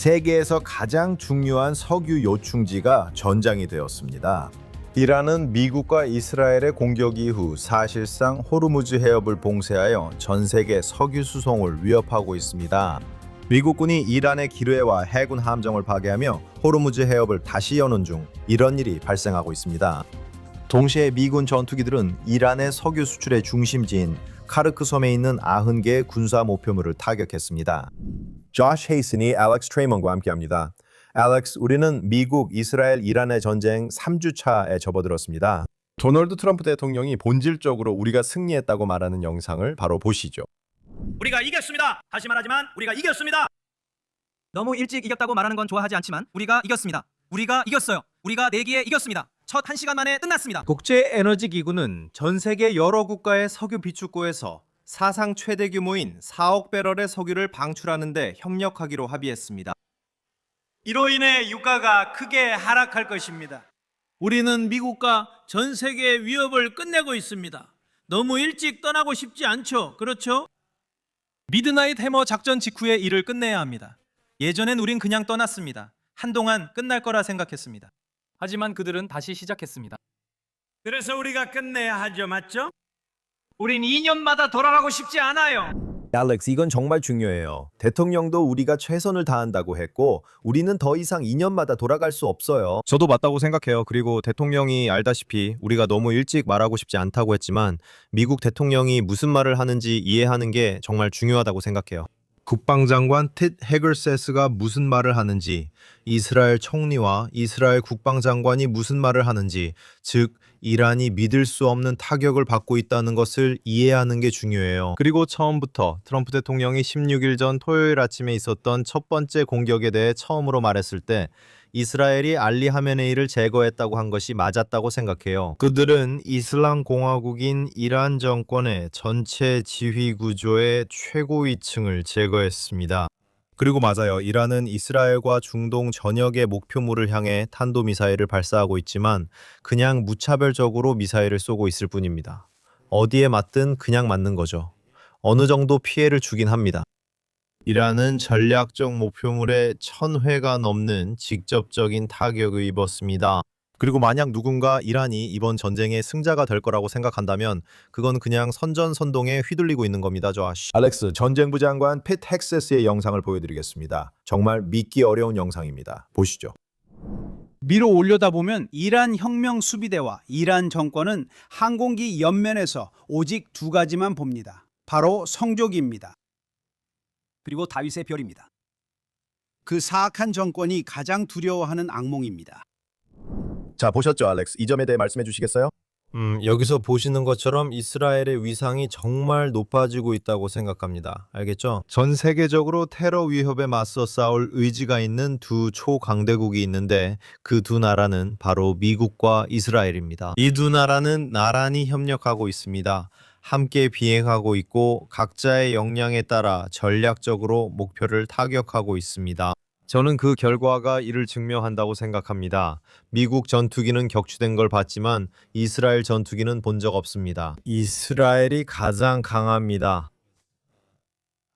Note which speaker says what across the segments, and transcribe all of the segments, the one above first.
Speaker 1: 세계에서 가장 중요한 석유 요충지가 전장이 되었습니다.
Speaker 2: 이란은 미국과 이스라엘의 공격 이후 사실상 호르무즈 해협을 봉쇄하여 전 세계 석유 수송을 위협하고 있습니다. 미국군이 이란의 기뢰와 해군 함정을 파괴하며 호르무즈 해협을 다시 여는 중 이런 일이 발생하고 있습니다. 동시에 미군 전투기들은 이란의 석유 수출의 중심지인 카르크 섬에 있는 90개의 군사 목표물을 타격했습니다. 조시 헤이슨이 알렉스 트레이먼과 함께합니다. 알렉스, 우리는 미국, 이스라엘, 이란의 전쟁 3주차에 접어들었습니다. 도널드 트럼프 대통령이 본질적으로 우리가 승리했다고 말하는 영상을 바로 보시죠.
Speaker 3: 우리가 이겼습니다. 다시 말하지만 우리가 이겼습니다.
Speaker 4: 너무 일찍 이겼다고 말하는 건 좋아하지 않지만 우리가 이겼습니다. 우리가 이겼어요. 우리가 내기에 이겼습니다. 첫 1시간 만에 끝났습니다.
Speaker 5: 국제에너지기구는 전 세계 여러 국가의 석유 비축구에서 사상 최대 규모인 4억 배럴의 석유를 방출하는 데 협력하기로 합의했습니다.
Speaker 6: 이로 인해 유가가 크게 하락할 것입니다.
Speaker 7: 우리는 미국과 전 세계의 위협을 끝내고 있습니다. 너무 일찍 떠나고 싶지 않죠? 그렇죠?
Speaker 5: 미드나잇 해머 작전 직후에 일을 끝내야 합니다. 예전엔 우린 그냥 떠났습니다. 한동안 끝날 거라 생각했습니다.
Speaker 4: 하지만 그들은 다시 시작했습니다.
Speaker 6: 그래서 우리가 끝내야 하죠, 맞죠? 우린 2년마다 돌아가고 싶지 않아요.
Speaker 2: 알렉스, 이건 정말 중요해요. 대통령도 우리가 최선을 다한다고 했고 우리는 더 이상 2년마다 돌아갈 수 없어요.
Speaker 1: 저도 맞다고 생각해요. 그리고 대통령이 알다시피 우리가 너무 일찍 말하고 싶지 않다고 했지만 미국 대통령이 무슨 말을 하는지 이해하는 게 정말 중요하다고 생각해요. 국방장관 텟 헤글세스가 무슨 말을 하는지, 이스라엘 총리와 이스라엘 국방장관이 무슨 말을 하는지, 즉 이란이 믿을 수 없는 타격을 받고 있다는 것을 이해하는 게 중요해요. 그리고 처음부터 트럼프 대통령이 16일 전 토요일 아침에 있었던 첫 번째 공격에 대해 처음으로 말했을 때 이스라엘이 알리 하메네이를 제거했다고 한 것이 맞았다고 생각해요. 그들은 이슬람 공화국인 이란 정권의 전체 지휘 구조의 최고위층을 제거했습니다. 그리고 맞아요. 이란은 이스라엘과 중동 전역의 목표물을 향해 탄도미사일을 발사하고 있지만 그냥 무차별적으로 미사일을 쏘고 있을 뿐입니다. 어디에 맞든 그냥 맞는 거죠. 어느 정도 피해를 주긴 합니다. 이란은 전략적 목표물에 1000회가 넘는 직접적인 타격을 입었습니다. 그리고 만약 누군가 이란이 이번 전쟁의 승자가 될 거라고 생각한다면 그건 그냥 선전선동에 휘둘리고 있는 겁니다, 조시. 알렉스, 전쟁부 장관 텟 헤글세스의 영상을 보여드리겠습니다. 정말 믿기 어려운 영상입니다. 보시죠.
Speaker 8: 위로 올려다보면 이란 혁명 수비대와 이란 정권은 항공기 옆면에서 오직 두 가지만 봅니다. 바로 성조기입니다. 그리고 다윗의 별입니다. 그 사악한 정권이 가장 두려워하는 악몽입니다.
Speaker 2: 자, 보셨죠, 알렉스? 이 점에 대해 말씀해 주시겠어요?
Speaker 1: 여기서 보시는 것처럼 이스라엘의 위상이 정말 높아지고 있다고 생각합니다. 알겠죠? 전 세계적으로 테러 위협에 맞서 싸울 의지가 있는 두 초강대국이 있는데 그 두 나라는 바로 미국과 이스라엘입니다. 이 두 나라는 나란히 협력하고 있습니다. 함께 비행하고 있고 각자의 역량에 따라 전략적으로 목표를 타격하고 있습니다. 저는 그 결과가 이를 증명한다고 생각합니다. 미국 전투기는 격추된 걸 봤지만 이스라엘 전투기는 본 적 없습니다. 이스라엘이 가장 강합니다.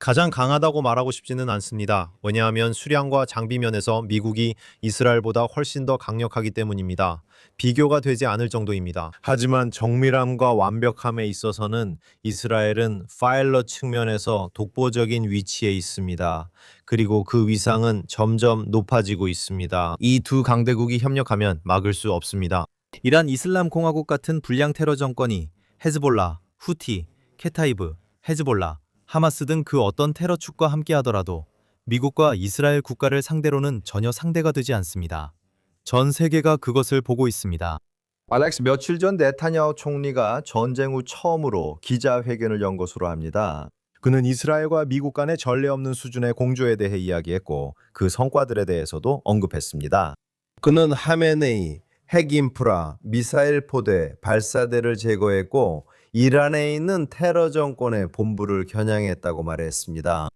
Speaker 1: 가장 강하다고 말하고 싶지는 않습니다. 왜냐하면 수량과 장비 면에서 미국이 이스라엘보다 훨씬 더 강력하기 때문입니다. 비교가 되지 않을 정도입니다. 하지만 정밀함과 완벽함에 있어서는 이스라엘은 파일럿 측면에서 독보적인 위치에 있습니다. 그리고 그 위상은 점점 높아지고 있습니다. 이 두 강대국이 협력하면 막을 수 없습니다. 이란 이슬람 공화국 같은 불량 테러 정권이 헤즈볼라, 후티, 케타이브, 헤즈볼라, 하마스 등 그 어떤 테러 축과 함께 하더라도 미국과 이스라엘 국가를 상대로는 전혀 상대가 되지 않습니다. 전 세계가 그것을 보고 있습니다.
Speaker 2: 알렉스, 며칠 전 네타냐후 총리가 전쟁 후 처음으로 기자회견을 연 것으로 합니다. 그는 이스라엘과 미국 간의 전례 없는 수준의 공조에 대해 이야기했고 그 성과들에 대해서도 언급했습니다. 그는 하메네이, 핵 인프라, 미사일 포대, 발사대를 제거했고 이란에 있는 테러 정권의 본부를 겨냥했다고 말했습니다.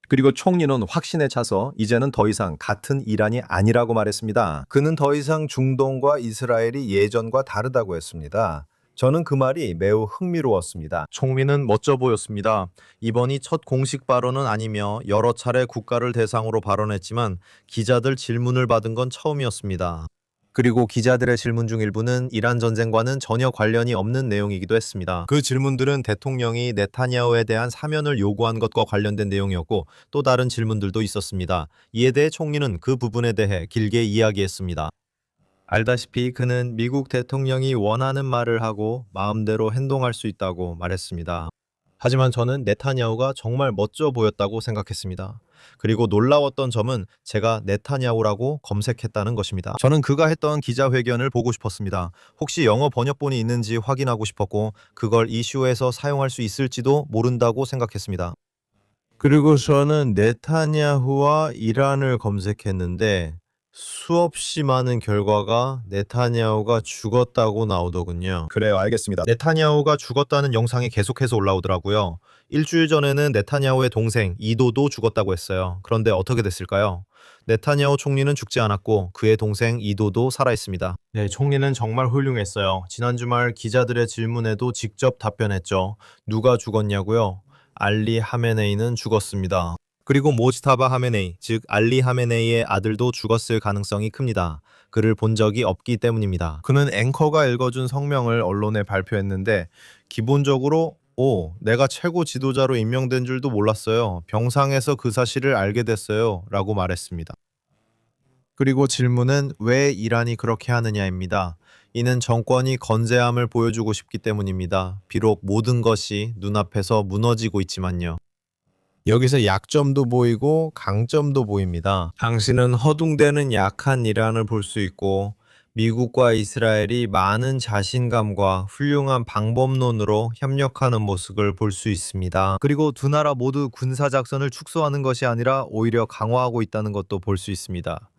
Speaker 2: 그리고 총리는 확신에 차서 이제는 더 이상 같은 이란이 아니라고 말했습니다. 그는 더 이상 중동과 이스라엘이 예전과 다르다고 했습니다. 저는 그 말이 매우 흥미로웠습니다.
Speaker 1: 총리는 멋져 보였습니다. 이번이 첫 공식 발언은 아니며 여러 차례 국가를 대상으로 발언했지만 기자들 질문을 받은 건 처음이었습니다. 그리고 기자들의 질문 중 일부는 이란 전쟁과는 전혀 관련이 없는 내용이기도 했습니다. 그 질문들은 대통령이 네타냐후에 대한 사면을 요구한 것과 관련된 내용이었고 또 다른 질문들도 있었습니다. 이에 대해 총리는 그 부분에 대해 길게 이야기했습니다. 알다시피 그는 미국 대통령이 원하는 말을 하고 마음대로 행동할 수 있다고 말했습니다. 하지만 저는 네타냐후가 정말 멋져 보였다고 생각했습니다. 그리고 놀라웠던 점은 제가 네타냐후라고 검색했다는 것입니다. 저는 그가 했던 기자회견을 보고 싶었습니다. 혹시 영어 번역본이 있는지 확인하고 싶었고 그걸 이슈에서 사용할 수 있을지도 모른다고 생각했습니다. 그리고 저는 네타냐후와 이란을 검색했는데 수없이 많은 결과가 네타냐후가 죽었다고 나오더군요.
Speaker 2: 그래요, 알겠습니다.
Speaker 1: 네타냐후가 죽었다는 영상이 계속해서 올라오더라고요. 일주일 전에는 네타냐후의 동생 이도도 죽었다고 했어요. 그런데 어떻게 됐을까요? 네타냐후 총리는 죽지 않았고 그의 동생 이도도 살아있습니다. 네, 총리는 정말 훌륭했어요. 지난 주말 기자들의 질문에도 직접 답변했죠. 누가 죽었냐고요? 알리 하메네이는 죽었습니다. 그리고 모지타바 하메네이, 즉 알리 하메네이의 아들도 죽었을 가능성이 큽니다. 그를 본 적이 없기 때문입니다. 그는 앵커가 읽어준 성명을 언론에 발표했는데 기본적으로 내가 최고 지도자로 임명된 줄도 몰랐어요. 병상에서 그 사실을 알게 됐어요. 라고 말했습니다. 그리고 질문은 왜 이란이 그렇게 하느냐입니다. 이는 정권이 건재함을 보여주고 싶기 때문입니다. 비록 모든 것이 눈앞에서 무너지고 있지만요. 여기서 약점도 보이고 강점도 보입니다. 당신은 허둥대는 약한 이란을 볼 수 있고 미국과 이스라엘이 많은 자신감과 훌륭한 방법론으로 협력하는 모습을 볼 수 있습니다. 그리고 두 나라 모두 군사작전을 축소하는 것이 아니라 오히려 강화하고 있다는 것도 볼 수 있습니다.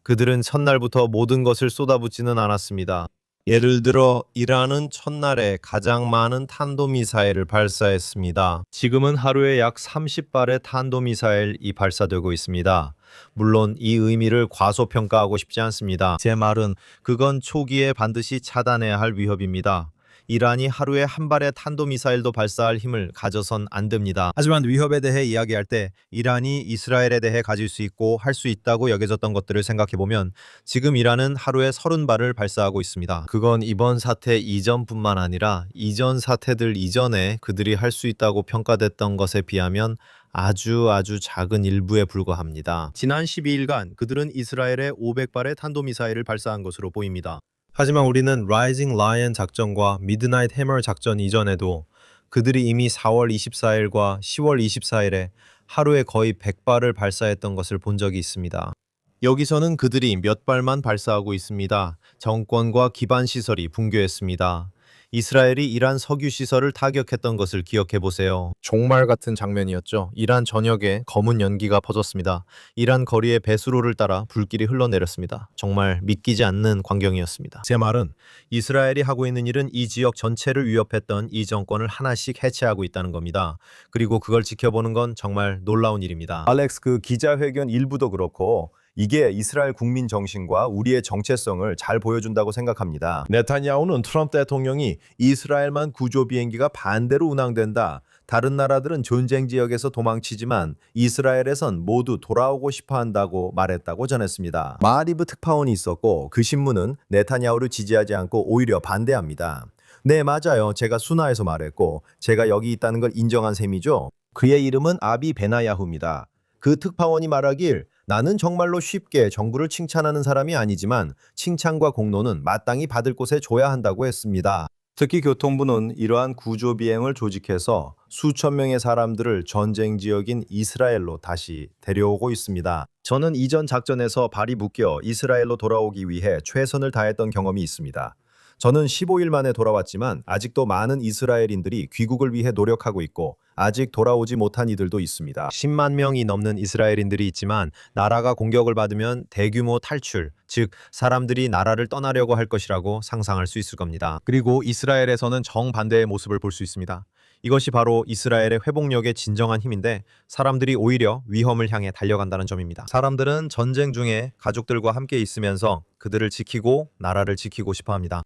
Speaker 1: 그들은 첫날부터 모든 것을 쏟아붓지는 않았습니다. 예를 들어 이란은 첫날에 가장 많은 탄도미사일을 발사했습니다. 지금은 하루에 약 30발의 탄도미사일이 발사되고 있습니다. 물론 이 의미를 과소평가하고 싶지 않습니다. 제 말은 그건 초기에 반드시 차단해야 할 위협입니다. 이란이 하루에 한 발의 탄도미사일도 발사할 힘을 가져선 안 됩니다. 하지만 위협에 대해 이야기할 때 이란이 이스라엘에 대해 가질 수 있고 할 수 있다고 여겨졌던 것들을 생각해보면 지금 이란은 하루에 30발을 발사하고 있습니다. 그건 이번 사태 이전뿐만 아니라 이전 사태들 이전에 그들이 할 수 있다고 평가됐던 것에 비하면 아주 작은 일부에 불과합니다. 지난 12일간 그들은 이스라엘에 500발의 탄도미사일을 발사한 것으로 보입니다. 하지만 우리는 Rising Lion 작전과 Midnight Hammer 작전 이전에도 그들이 이미 4월 24일과 10월 24일에 하루에 거의 100발을 발사했던 것을 본 적이 있습니다. 여기서는 그들이 몇 발만 발사하고 있습니다. 정권과 기반 시설이 붕괴했습니다. 이스라엘이 이란 석유 시설을 타격했던 것을 기억해 보세요. 종말 같은 장면이었죠. 이란 전역에 검은 연기가 퍼졌습니다. 이란 거리의 배수로를 따라 불길이 흘러내렸습니다. 정말 믿기지 않는 광경이었습니다. 제 말은 이스라엘이 하고 있는 일은 이 지역 전체를 위협했던 이 정권을 하나씩 해체하고 있다는 겁니다. 그리고 그걸 지켜보는 건 정말 놀라운 일입니다.
Speaker 2: 알렉스, 그 기자회견 일부도 그렇고 이게 이스라엘 국민 정신과 우리의 정체성을 잘 보여준다고 생각합니다. 네타냐후는 트럼프 대통령이 이스라엘만 구조 비행기가 반대로 운항된다. 다른 나라들은 전쟁 지역에서 도망치지만 이스라엘에선 모두 돌아오고 싶어 한다고 말했다고 전했습니다. 마리브 특파원이 있었고 그 신문은 네타냐후를 지지하지 않고 오히려 반대합니다. 네, 맞아요. 제가 순화해서 말했고 제가 여기 있다는 걸 인정한 셈이죠. 그의 이름은 아비 베나야후입니다. 그 특파원이 말하길 나는 정말로 쉽게 정부를 칭찬하는 사람이 아니지만 칭찬과 공로는 마땅히 받을 곳에 줘야 한다고 했습니다. 특히 교통부는 이러한 구조 비행을 조직해서 수천 명의 사람들을 전쟁 지역인 이스라엘로 다시 데려오고 있습니다. 저는 이전 작전에서 발이 묶여 이스라엘로 돌아오기 위해 최선을 다했던 경험이 있습니다. 저는 15일 만에 돌아왔지만 아직도 많은 이스라엘인들이 귀국을 위해 노력하고 있고 아직 돌아오지 못한 이들도 있습니다. 10만 명이 넘는 이스라엘인들이 있지만 나라가 공격을 받으면 대규모 탈출, 즉 사람들이 나라를 떠나려고 할 것이라고 상상할 수 있을 겁니다. 그리고 이스라엘에서는 정반대의 모습을 볼 수 있습니다. 이것이 바로 이스라엘의 회복력의 진정한 힘인데 사람들이 오히려 위험을 향해 달려간다는 점입니다. 사람들은 전쟁 중에 가족들과 함께 있으면서 그들을 지키고 나라를 지키고 싶어 합니다.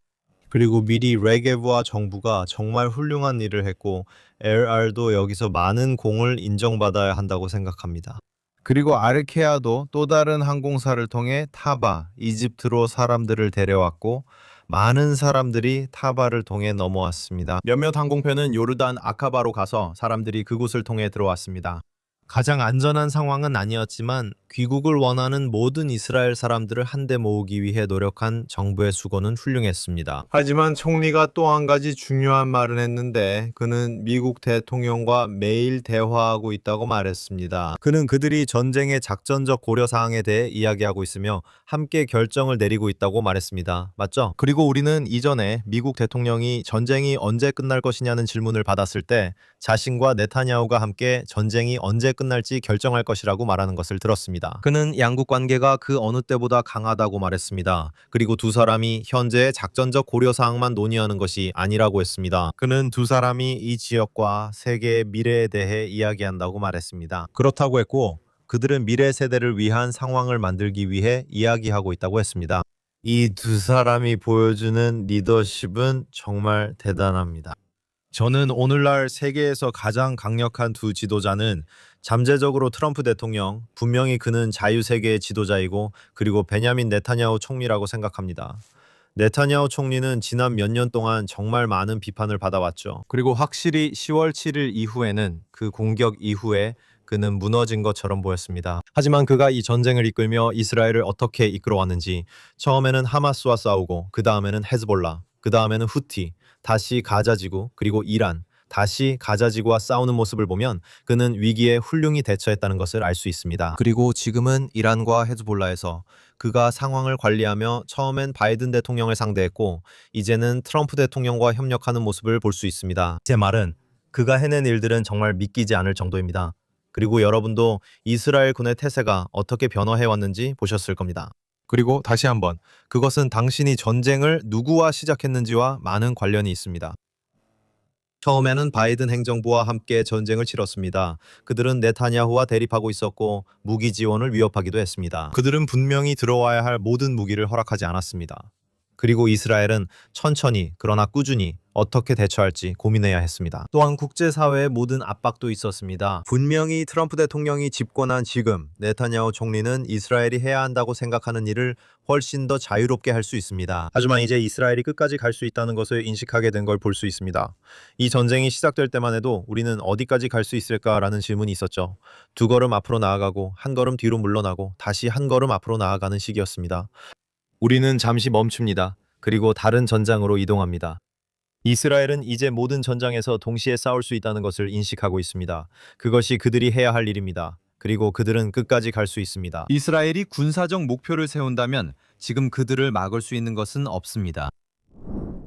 Speaker 1: 그리고 미리 레게브와 정부가 정말 훌륭한 일을 했고 LR도 여기서 많은 공을 인정받아야 한다고 생각합니다.
Speaker 2: 그리고 아르케아도 또 다른 항공사를 통해 타바, 이집트로 사람들을 데려왔고 많은 사람들이 타바를 통해 넘어왔습니다.
Speaker 1: 몇몇 항공편은 요르단 아카바로 가서 사람들이 그곳을 통해 들어왔습니다. 가장 안전한 상황은 아니었지만 귀국을 원하는 모든 이스라엘 사람들을 한데 모으기 위해 노력한 정부의 수고는 훌륭했습니다.
Speaker 2: 하지만 총리가 또 한 가지 중요한 말을 했는데 그는 미국 대통령과 매일 대화하고 있다고 말했습니다.
Speaker 1: 그는 그들이 전쟁의 작전적 고려 사항에 대해 이야기하고 있으며 함께 결정을 내리고 있다고 말했습니다. 맞죠? 그리고 우리는 이전에 미국 대통령이 전쟁이 언제 끝날 것이냐는 질문을 받았을 때 자신과 네타냐후가 함께 전쟁이 언제 끝날지 결정할 것이라고 말하는 것을 들었습니다. 그는 양국 관계가 그 어느 때보다 강하다고 말했습니다. 그리고 두 사람이 현재의 작전적 고려 사항만 논의하는 것이 아니라고 했습니다. 그는 두 사람이 이 지역과 세계의 미래에 대해 이야기한다고 말했습니다. 그렇다고 했고 그들은 미래 세대를 위한 상황을 만들기 위해 이야기하고 있다고 했습니다. 이 두 사람이 보여주는 리더십은 정말 대단합니다. 저는 오늘날 세계에서 가장 강력한 두 지도자는 잠재적으로 트럼프 대통령, 분명히 그는 자유세계의 지도자이고 그리고 베냐민 네타냐후 총리라고 생각합니다. 네타냐후 총리는 지난 몇 년 동안 정말 많은 비판을 받아왔죠. 그리고 확실히 10월 7일 이후에는 그 공격 이후에 그는 무너진 것처럼 보였습니다. 하지만 그가 이 전쟁을 이끌며 이스라엘을 어떻게 이끌어왔는지 처음에는 하마스와 싸우고 그 다음에는 헤즈볼라, 그 다음에는 후티, 다시 가자지구, 그리고 이란, 다시 가자지구와 싸우는 모습을 보면 그는 위기에 훌륭히 대처했다는 것을 알 수 있습니다. 그리고 지금은 이란과 헤즈볼라에서 그가 상황을 관리하며 처음엔 바이든 대통령을 상대했고 이제는 트럼프 대통령과 협력하는 모습을 볼 수 있습니다. 제 말은 그가 해낸 일들은 정말 믿기지 않을 정도입니다. 그리고 여러분도 이스라엘 군의 태세가 어떻게 변화해왔는지 보셨을 겁니다. 그리고 다시 한번 그것은 당신이 전쟁을 누구와 시작했는지와 많은 관련이 있습니다. 처음에는 바이든 행정부와 함께 전쟁을 치렀습니다. 그들은 네타냐후와 대립하고 있었고 무기 지원을 위협하기도 했습니다. 그들은 분명히 들어와야 할 모든 무기를 허락하지 않았습니다. 그리고 이스라엘은 천천히 그러나 꾸준히 어떻게 대처할지 고민해야 했습니다. 또한 국제사회의 모든 압박도 있었습니다. 분명히 트럼프 대통령이 집권한 지금 네타냐후 총리는 이스라엘이 해야 한다고 생각하는 일을 훨씬 더 자유롭게 할 수 있습니다. 하지만 이제 이스라엘이 끝까지 갈 수 있다는 것을 인식하게 된 걸 볼 수 있습니다. 이 전쟁이 시작될 때만 해도 우리는 어디까지 갈 수 있을까라는 질문이 있었죠. 두 걸음 앞으로 나아가고 한 걸음 뒤로 물러나고 다시 한 걸음 앞으로 나아가는 시기였습니다. 우리는 잠시 멈춥니다. 그리고 다른 전장으로 이동합니다. 이스라엘은 이제 모든 전장에서 동시에 싸울 수 있다는 것을 인식하고 있습니다. 그것이 그들이 해야 할 일입니다. 그리고 그들은 끝까지 갈 수 있습니다. 이스라엘이 군사적 목표를 세운다면 지금 그들을 막을 수 있는 것은 없습니다.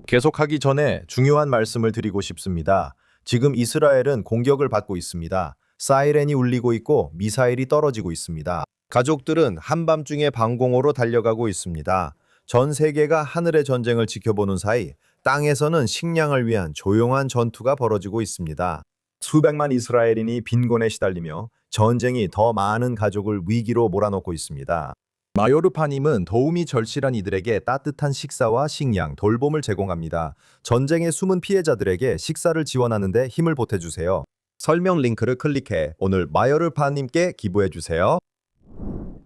Speaker 2: 계속하기 전에 중요한 말씀을 드리고 싶습니다. 지금 이스라엘은 공격을 받고 있습니다. 사이렌이 울리고 있고 미사일이 떨어지고 있습니다. 가족들은 한밤중에 방공호로 달려가고 있습니다. 전 세계가 하늘의 전쟁을 지켜보는 사이 땅에서는 식량을 위한 조용한 전투가 벌어지고 있습니다. 수백만 이스라엘인이 빈곤에 시달리며 전쟁이 더 많은 가족을 위기로 몰아넣고 있습니다. 마요르파님은 도움이 절실한 이들에게 따뜻한 식사와 식량, 돌봄을 제공합니다. 전쟁의 숨은 피해자들에게 식사를 지원하는 데 힘을 보태주세요. 설명 링크를 클릭해 오늘 마요르파님께 기부해주세요.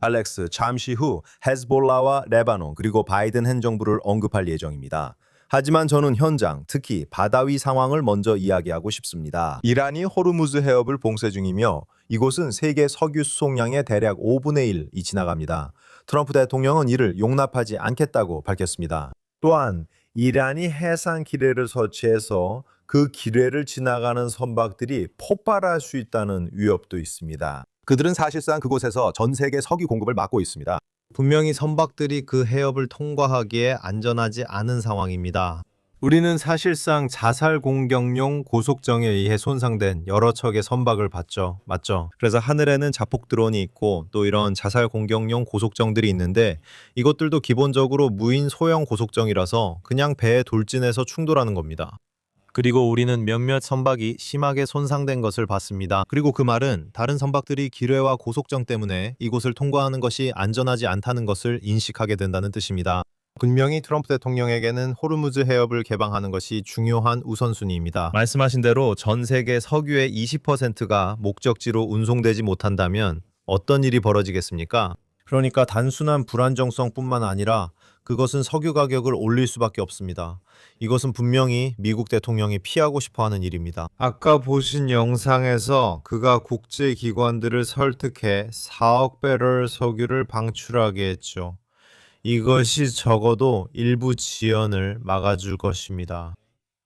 Speaker 2: 알렉스, 잠시 후 헤즈볼라와 레바논 그리고 바이든 행정부를 언급할 예정입니다. 하지만 저는 현장, 특히 바다 위 상황을 먼저 이야기하고 싶습니다. 이란이 호르무즈 해협을 봉쇄 중이며 이곳은 세계 석유 수송량의 대략 5분의 1이 지나갑니다. 트럼프 대통령은 이를 용납하지 않겠다고 밝혔습니다. 또한 이란이 해상 기뢰를 설치해서 그 기뢰를 지나가는 선박들이 폭발할 수 있다는 위협도 있습니다. 그들은 사실상 그곳에서 전 세계 석유 공급을 막고 있습니다.
Speaker 1: 분명히 선박들이 그 해협을 통과하기에 안전하지 않은 상황입니다. 우리는 사실상 자살 공격용 고속정에 의해 손상된 여러 척의 선박을 봤죠. 맞죠? 그래서 하늘에는 자폭 드론이 있고 또 이런 자살 공격용 고속정들이 있는데 이것들도 기본적으로 무인 소형 고속정이라서 그냥 배에 돌진해서 충돌하는 겁니다. 그리고 우리는 몇몇 선박이 심하게 손상된 것을 봤습니다. 그리고 그 말은 다른 선박들이 기뢰와 고속정 때문에 이곳을 통과하는 것이 안전하지 않다는 것을 인식하게 된다는 뜻입니다.
Speaker 2: 분명히 트럼프 대통령에게는 호르무즈 해협을 개방하는 것이 중요한 우선순위입니다. 말씀하신 대로 전 세계 석유의 20%가 목적지로 운송되지 못한다면 어떤 일이 벌어지겠습니까? 그러니까 단순한 불안정성뿐만 아니라 그것은 석유 가격을 올릴 수밖에 없습니다. 이것은 분명히 미국 대통령이 피하고 싶어하는 일입니다. 아까 보신 영상에서 그가 국제기관들을 설득해 4억 배럴 석유를 방출하게 했죠. 이것이 적어도 일부 지연을 막아줄 것입니다.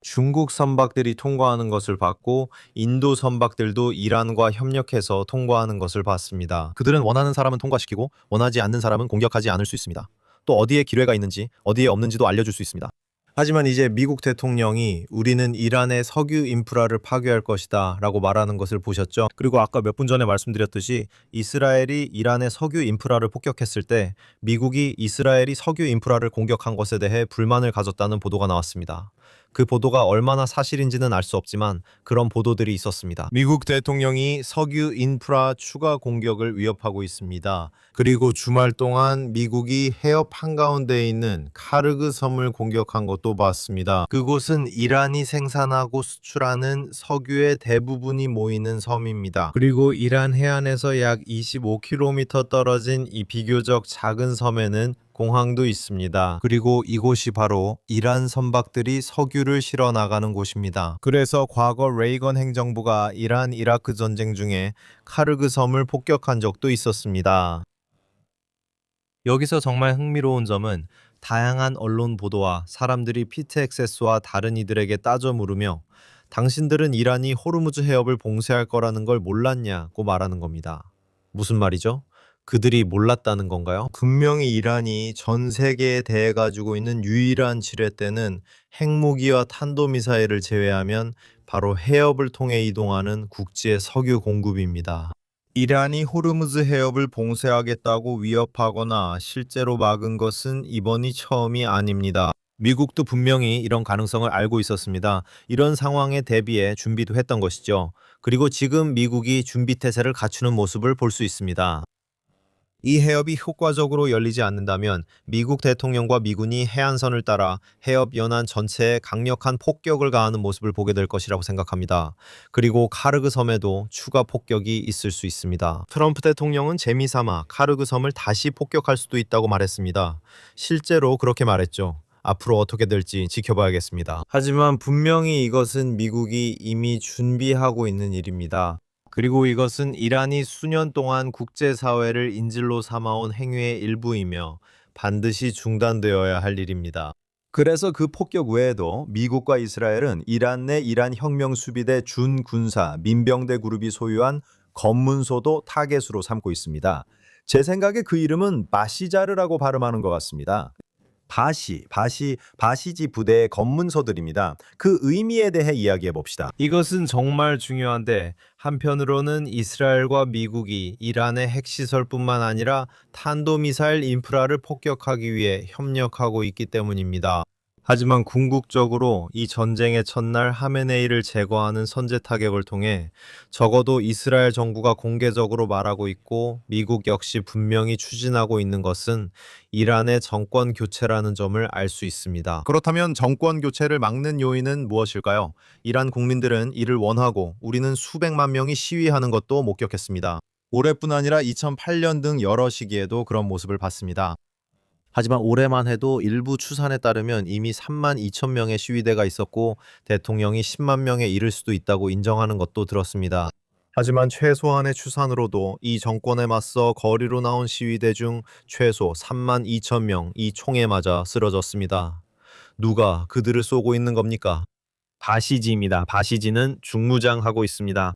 Speaker 2: 중국 선박들이 통과하는 것을 봤고 인도 선박들도 이란과 협력해서 통과하는 것을 봤습니다. 그들은 원하는 사람은 통과시키고 원하지 않는 사람은 공격하지 않을 수 있습니다. 또 어디에 기뢰가 있는지 어디에 없는지도 알려줄 수 있습니다. 하지만 이제 미국 대통령이 우리는 이란의 석유 인프라를 파괴할 것이다 라고 말하는 것을 보셨죠? 그리고 아까 몇 분 전에 말씀드렸듯이 이스라엘이 이란의 석유 인프라를 폭격했을 때 미국이 이스라엘이 석유 인프라를 공격한 것에 대해 불만을 가졌다는 보도가 나왔습니다. 그 보도가 얼마나 사실인지는 알 수 없지만 그런 보도들이 있었습니다. 미국 대통령이 석유 인프라 추가 공격을 위협하고 있습니다. 그리고 주말 동안 미국이 해협 한가운데에 있는 카르그 섬을 공격한 것도 봤습니다. 그곳은 이란이 생산하고 수출하는 석유의 대부분이 모이는 섬입니다. 그리고 이란 해안에서 약 25km 떨어진 이 비교적 작은 섬에는 공항도 있습니다. 그리고 이곳이 바로 이란 선박들이 석유를 실어 나가는 곳입니다. 그래서 과거 레이건 행정부가 이란 이라크 전쟁 중에 카르그 섬을 폭격한 적도 있었습니다. 여기서 정말 흥미로운 점은 다양한 언론 보도와 사람들이 피트 엑세스와 다른 이들에게 따져 물으며 당신들은 이란이 호르무즈 해협을 봉쇄할 거라는 걸 몰랐냐고 말하는 겁니다. 무슨 말이죠? 그들이 몰랐다는 건가요? 분명히 이란이 전 세계에 대해 가지고 있는 유일한 지렛대는 핵무기와 탄도미사일을 제외하면 바로 해협을 통해 이동하는 국제 석유 공급입니다. 이란이 호르무즈 해협을 봉쇄하겠다고 위협하거나 실제로 막은 것은 이번이 처음이 아닙니다. 미국도 분명히 이런 가능성을 알고 있었습니다. 이런 상황에 대비해 준비도 했던 것이죠. 그리고 지금 미국이 준비태세를 갖추는 모습을 볼 수 있습니다. 이 해협이 효과적으로 열리지 않는다면 미국 대통령과 미군이 해안선을 따라 해협 연안 전체에 강력한 폭격을 가하는 모습을 보게 될 것이라고 생각합니다. 그리고 카르그 섬에도 추가 폭격이 있을 수 있습니다. 트럼프 대통령은 재미삼아 카르그 섬을 다시 폭격할 수도 있다고 말했습니다. 실제로 그렇게 말했죠. 앞으로 어떻게 될지 지켜봐야겠습니다. 하지만 분명히 이것은 미국이 이미 준비하고 있는 일입니다. 그리고 이것은 이란이 수년 동안 국제사회를 인질로 삼아온 행위의 일부이며 반드시 중단되어야 할 일입니다. 그래서 그 폭격 외에도 미국과 이스라엘은 이란 내 이란 혁명수비대 준군사 민병대 그룹이 소유한 검문소도 타겟으로 삼고 있습니다. 제 생각에 그 이름은 바시자르라고 발음하는 것 같습니다. 바시지 부대의 검문소들입니다. 그 의미에 대해 이야기해 봅시다. 이것은 정말 중요한데 한편으로는 이스라엘과 미국이 이란의 핵시설뿐만 아니라 탄도미사일 인프라를 폭격하기 위해 협력하고 있기 때문입니다. 하지만 궁극적으로 이 전쟁의 첫날 하메네이를 제거하는 선제 타격을 통해 적어도 이스라엘 정부가 공개적으로 말하고 있고 미국 역시 분명히 추진하고 있는 것은 이란의 정권 교체라는 점을 알 수 있습니다. 그렇다면 정권 교체를 막는 요인은 무엇일까요? 이란 국민들은 이를 원하고 우리는 수백만 명이 시위하는 것도 목격했습니다. 올해뿐 아니라 2008년 등 여러 시기에도 그런 모습을 봤습니다. 하지만 올해만 해도 일부 추산에 따르면 이미 3만 2천 명의 시위대가 있었고 대통령이 10만 명에 이를 수도 있다고 인정하는 것도 들었습니다. 하지만 최소한의 추산으로도 이 정권에 맞서 거리로 나온 시위대 중 최소 3만 2천 명이 총에 맞아 쓰러졌습니다. 누가 그들을 쏘고 있는 겁니까? 바시지입니다. 바시지는 중무장하고 있습니다.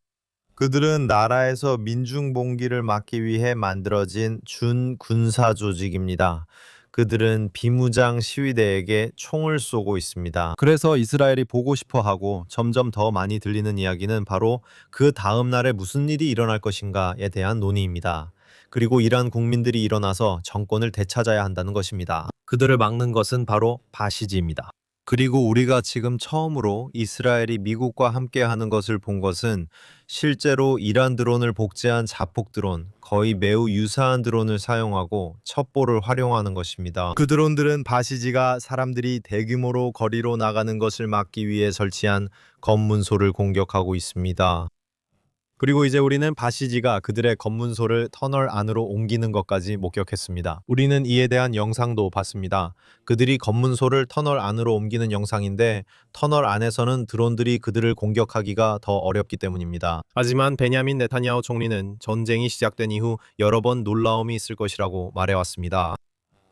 Speaker 2: 그들은 나라에서 민중봉기를 막기 위해 만들어진 준군사 조직입니다. 그들은 비무장 시위대에게 총을 쏘고 있습니다. 그래서 이스라엘이 보고 싶어하고 점점 더 많이 들리는 이야기는 바로 그 다음 날에 무슨 일이 일어날 것인가에 대한 논의입니다. 그리고 이란 국민들이 일어나서 정권을 되찾아야 한다는 것입니다. 그들을 막는 것은 바로 바시지입니다.
Speaker 1: 그리고 우리가 지금 처음으로 이스라엘이 미국과 함께 하는 것을 본 것은 실제로 이란 드론을 복제한 자폭 드론, 거의 매우 유사한 드론을 사용하고 첩보를 활용하는 것입니다. 그 드론들은 바시지가 사람들이 대규모로 거리로 나가는 것을 막기 위해 설치한 검문소를 공격하고 있습니다. 그리고 이제 우리는 바시지가 그들의 검문소를 터널 안으로 옮기는 것까지 목격했습니다. 우리는 이에 대한 영상도 봤습니다. 그들이 검문소를 터널 안으로 옮기는 영상인데 터널 안에서는 드론들이 그들을 공격하기가 더 어렵기 때문입니다. 하지만 베냐민 네타냐후 총리는 전쟁이 시작된 이후 여러 번 놀라움이 있을 것이라고 말해왔습니다.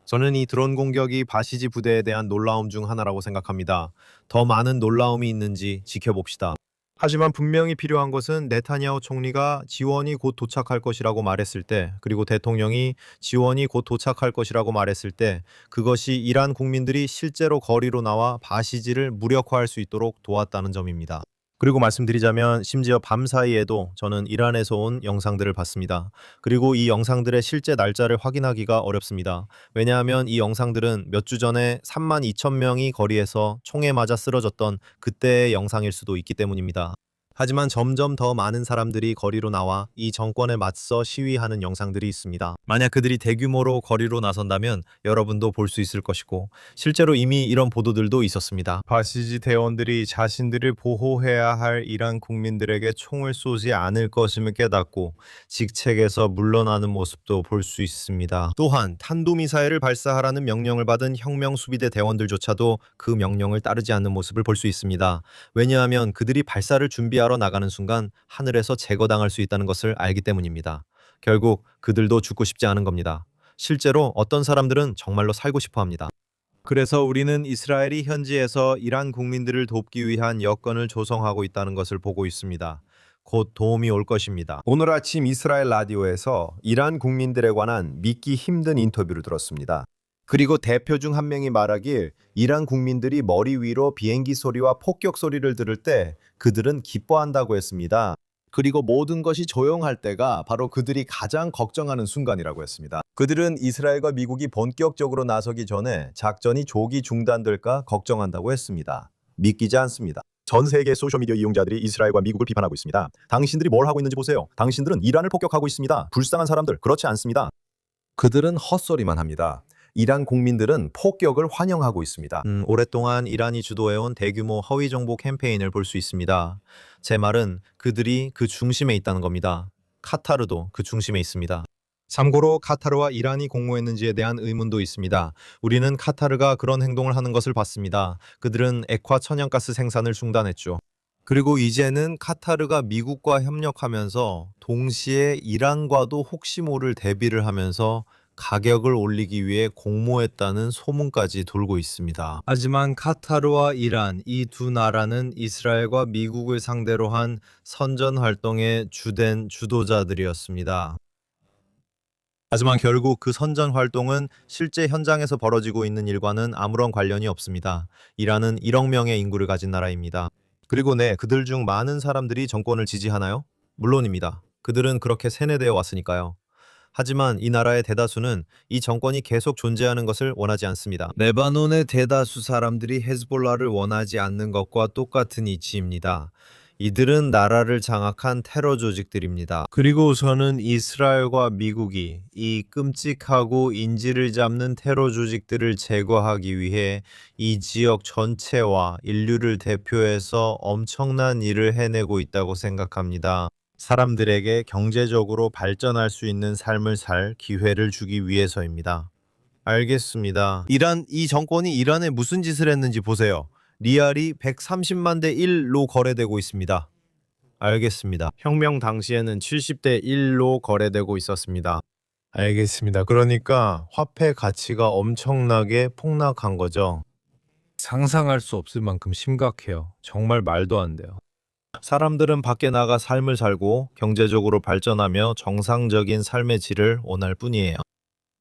Speaker 1: 저는 이 드론 공격이 바시지 부대에 대한 놀라움 중 하나라고 생각합니다. 더 많은 놀라움이 있는지 지켜봅시다. 하지만 분명히 필요한 것은 네타냐후 총리가 지원이 곧 도착할 것이라고 말했을 때, 그리고 대통령이 지원이 곧 도착할 것이라고 말했을 때 그것이 이란 국민들이 실제로 거리로 나와 바시지를 무력화할 수 있도록 도왔다는 점입니다. 그리고 말씀드리자면 심지어 밤사이에도 저는 이란에서 온 영상들을 봤습니다. 그리고 이 영상들의 실제 날짜를 확인하기가 어렵습니다. 왜냐하면 이 영상들은 몇 주 전에 32,000명이 거리에서 총에 맞아 쓰러졌던 그때의 영상일 수도 있기 때문입니다. 하지만 점점 더 많은 사람들이 거리로 나와 이 정권에 맞서 시위하는 영상들이 있습니다. 만약 그들이 대규모로 거리로 나선다면 여러분도 볼 수 있을 것이고 실제로 이미 이런 보도들도 있었습니다. 바시지 대원들이 자신들을 보호해야 할 이란 국민들에게 총을 쏘지 않을 것임을 깨닫고 직책에서 물러나는 모습도 볼 수 있습니다. 또한 탄도미사일을 발사하라는 명령을 받은 혁명수비대 대원들조차도 그 명령을 따르지 않는 모습을 볼 수 있습니다. 왜냐하면 그들이 발사를 준비하러 나가는 순간 하늘에서 제거당할 수 있다는 것을 알기 때문입니다. 결국 그들도 죽고 싶지 않은 겁니다. 실제로 어떤 사람들은 정말로 살고 싶어 합니다. 그래서 우리는 이스라엘이 현지에서 이란 국민들을 돕기 위한 여건을 조성하고 있다는 것을 보고 있습니다. 곧 도움이 올 것입니다.
Speaker 2: 오늘 아침 이스라엘 라디오에서 이란 국민들에 관한 믿기 힘든 인터뷰를 들었습니다. 그리고 대표 중 한 명이 말하길 이란 국민들이 머리 위로 비행기 소리와 폭격 소리를 들을 때 그들은 기뻐한다고 했습니다. 그리고 모든 것이 조용할 때가 바로 그들이 가장 걱정하는 순간이라고 했습니다. 그들은 이스라엘과 미국이 본격적으로 나서기 전에 작전이 조기 중단될까 걱정한다고 했습니다. 믿기지 않습니다. 전 세계 소셜미디어 이용자들이 이스라엘과 미국을 비판하고 있습니다. 당신들이 뭘 하고 있는지 보세요. 당신들은 이란을 폭격하고 있습니다. 불쌍한 사람들, 그렇지 않습니다. 그들은 헛소리만 합니다. 이란 국민들은 폭격을 환영하고 있습니다.
Speaker 1: 오랫동안 이란이 주도해온 대규모 허위 정보 캠페인을 볼 수 있습니다. 제 말은 그들이 그 중심에 있다는 겁니다. 카타르도 그 중심에 있습니다. 참고로 카타르와 이란이 공모했는지에 대한 의문도 있습니다. 우리는 카타르가 그런 행동을 하는 것을 봤습니다. 그들은 액화 천연가스 생산을 중단했죠. 그리고 이제는 카타르가 미국과 협력하면서 동시에 이란과도 혹시 모를 대비를 하면서 가격을 올리기 위해 공모했다는 소문까지 돌고 있습니다. 하지만 카타르와 이란 이 두 나라는 이스라엘과 미국을 상대로 한 선전 활동의 주된 주도자들이었습니다. 하지만 결국 그 선전 활동은 실제 현장에서 벌어지고 있는 일과는 아무런 관련이 없습니다. 이란은 1억 명의 인구를 가진 나라입니다. 그리고 그들 중 많은 사람들이 정권을 지지하나요? 물론입니다. 그들은 그렇게 세뇌되어 왔으니까요. 하지만 이 나라의 대다수는 이 정권이 계속 존재하는 것을 원하지 않습니다. 레바논의 대다수 사람들이 헤즈볼라를 원하지 않는 것과 똑같은 이치입니다. 이들은 나라를 장악한 테러 조직들입니다. 그리고 저는 이스라엘과 미국이 이 끔찍하고 인지를 잡는 테러 조직들을 제거하기 위해 이 지역 전체와 인류를 대표해서 엄청난 일을 해내고 있다고 생각합니다. 사람들에게 경제적으로 발전할 수 있는 삶을 살 기회를 주기 위해서입니다. 알겠습니다. 이 정권이 이란에 무슨 짓을 했는지 보세요. 리알이 130만 대 1로 거래되고 있습니다. 알겠습니다. 혁명 당시에는 70대 1로 거래되고 있었습니다. 알겠습니다. 그러니까 화폐 가치가 엄청나게 폭락한 거죠. 상상할 수 없을 만큼 심각해요. 정말 말도 안 돼요. 사람들은 밖에 나가 삶을 살고 경제적으로 발전하며 정상적인 삶의 질을 원할 뿐이에요.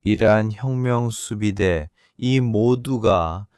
Speaker 1: 이란 혁명 수비대 이 모두가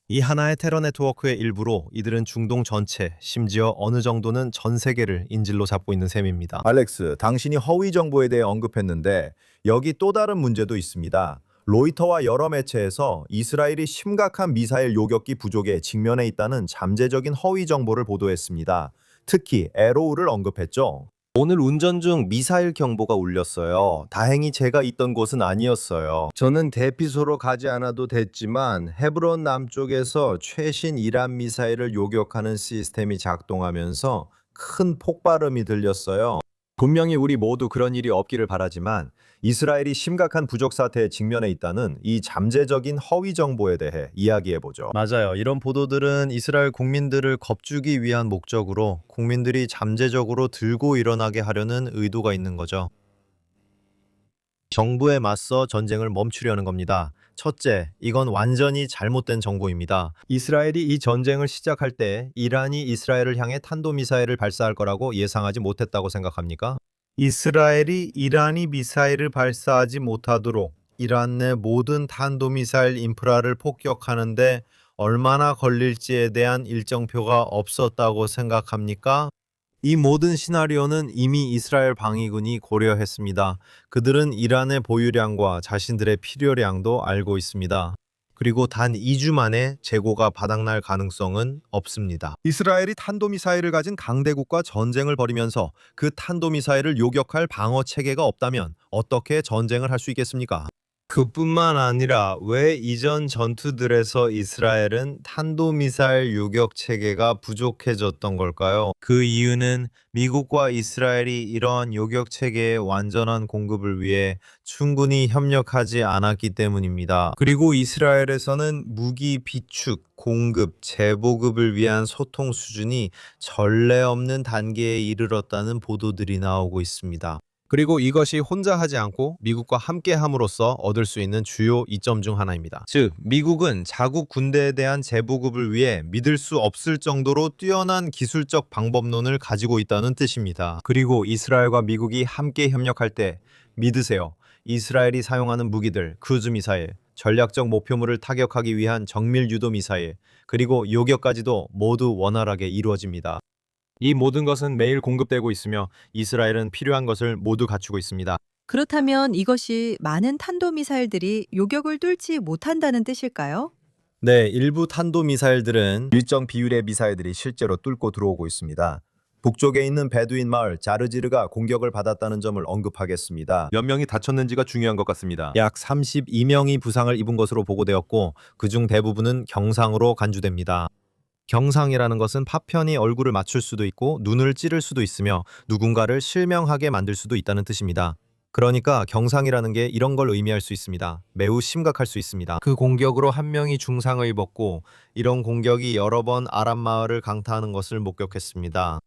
Speaker 1: 이 하나의 테러 네트워크의 일부로 이들은 중동 전체, 심지어 어느 정도는 전 세계를 인질로 잡고 있는 셈입니다.
Speaker 2: 알렉스, 당신이 허위 정보에 대해 언급했는데 여기 또 다른 문제도 있습니다. 로이터와 여러 매체에서 이스라엘이 심각한 미사일 요격기 부족에 직면해 있다는 잠재적인 허위 정보를 보도했습니다. 특히 에로우를 언급했죠. 오늘 운전 중 미사일 경보가 울렸어요. 다행히 제가 있던 곳은 아니었어요. 저는 대피소로 가지 않아도 됐지만 헤브론 남쪽에서 최신 이란 미사일을 요격하는 시스템이 작동하면서 큰 폭발음이 들렸어요. 분명히 우리 모두 그런 일이 없기를 바라지만 이스라엘이 심각한 부족 사태에 직면해 있다는 이 잠재적인 허위 정보에 대해 이야기해보죠. 맞아요. 이런 보도들은 이스라엘 국민들을 겁주기 위한 목적으로 국민들이 잠재적으로 들고 일어나게 하려는 의도가 있는 거죠. 정부에 맞서 전쟁을 멈추려는 겁니다. 첫째, 이건 완전히 잘못된 정보입니다. 이스라엘이 이 전쟁을 시작할 때 이란이 이스라엘을 향해 탄도미사일을 발사할 거라고 예상하지 못했다고 생각합니까? 이스라엘이 이란이 미사일을 발사하지 못하도록 이란 내 모든 탄도미사일 인프라를 폭격하는데 얼마나 걸릴지에 대한 일정표가 없었다고 생각합니까? 이 모든 시나리오는 이미 이스라엘 방위군이 고려했습니다. 그들은 이란의 보유량과 자신들의 필요량도 알고 있습니다. 그리고 단 2주 만에 재고가 바닥날 가능성은 없습니다. 이스라엘이 탄도미사일을 가진 강대국과 전쟁을 벌이면서 그 탄도미사일을 요격할 방어 체계가 없다면 어떻게 전쟁을 할 수 있겠습니까? 그뿐만 아니라 왜 이전 전투들에서 이스라엘은 탄도미사일 요격 체계가 부족해졌던 걸까요? 그 이유는 미국과 이스라엘이 이러한 요격 체계의 완전한 공급을 위해 충분히 협력하지 않았기 때문입니다. 그리고 이스라엘에서는 무기 비축, 공급, 재보급을 위한 소통 수준이 전례 없는 단계에 이르렀다는 보도들이 나오고 있습니다. 그리고 이것이 혼자 하지 않고 미국과 함께 함으로써 얻을 수 있는 주요 이점 중 하나입니다. 즉, 미국은 자국 군대에 대한 재보급을 위해 믿을 수 없을 정도로 뛰어난 기술적 방법론을 가지고 있다는 뜻입니다. 그리고 이스라엘과 미국이 함께 협력할 때 믿으세요. 이스라엘이 사용하는 무기들, 크루즈 미사일, 전략적 목표물을 타격하기 위한 정밀 유도 미사일, 그리고 요격까지도 모두 원활하게 이루어집니다. 이 모든 것은 매일 공급되고 있으며 이스라엘은 필요한 것을 모두 갖추고 있습니다.
Speaker 9: 그렇다면 이것이 많은 탄도미사일들이 요격을 뚫지 못한다는 뜻일까요?
Speaker 2: 네, 일부 탄도미사일들은 일정 비율의 미사일들이 실제로 뚫고 들어오고 있습니다. 북쪽에 있는 베두인 마을 자르지르가 공격을 받았다는 점을 언급하겠습니다. 몇 명이 다쳤는지가 중요한 것 같습니다. 약 32명이 부상을 입은 것으로 보고되었고 그중 대부분은 경상으로 간주됩니다. 경상이라는 것은 파편이 얼굴을 맞출 수도 있고 눈을 찌를 수도 있으며 누군가를 실명하게 만들 수도 있다는 뜻입니다. 그러니까 경상이라는 게 이런 걸 의미할 수 있습니다. 매우 심각할 수 있습니다. 그 공격으로 한 명이 중상을 입었고 이런 공격이 여러 번 아랍 마을을 강타하는 것을 목격했습니다.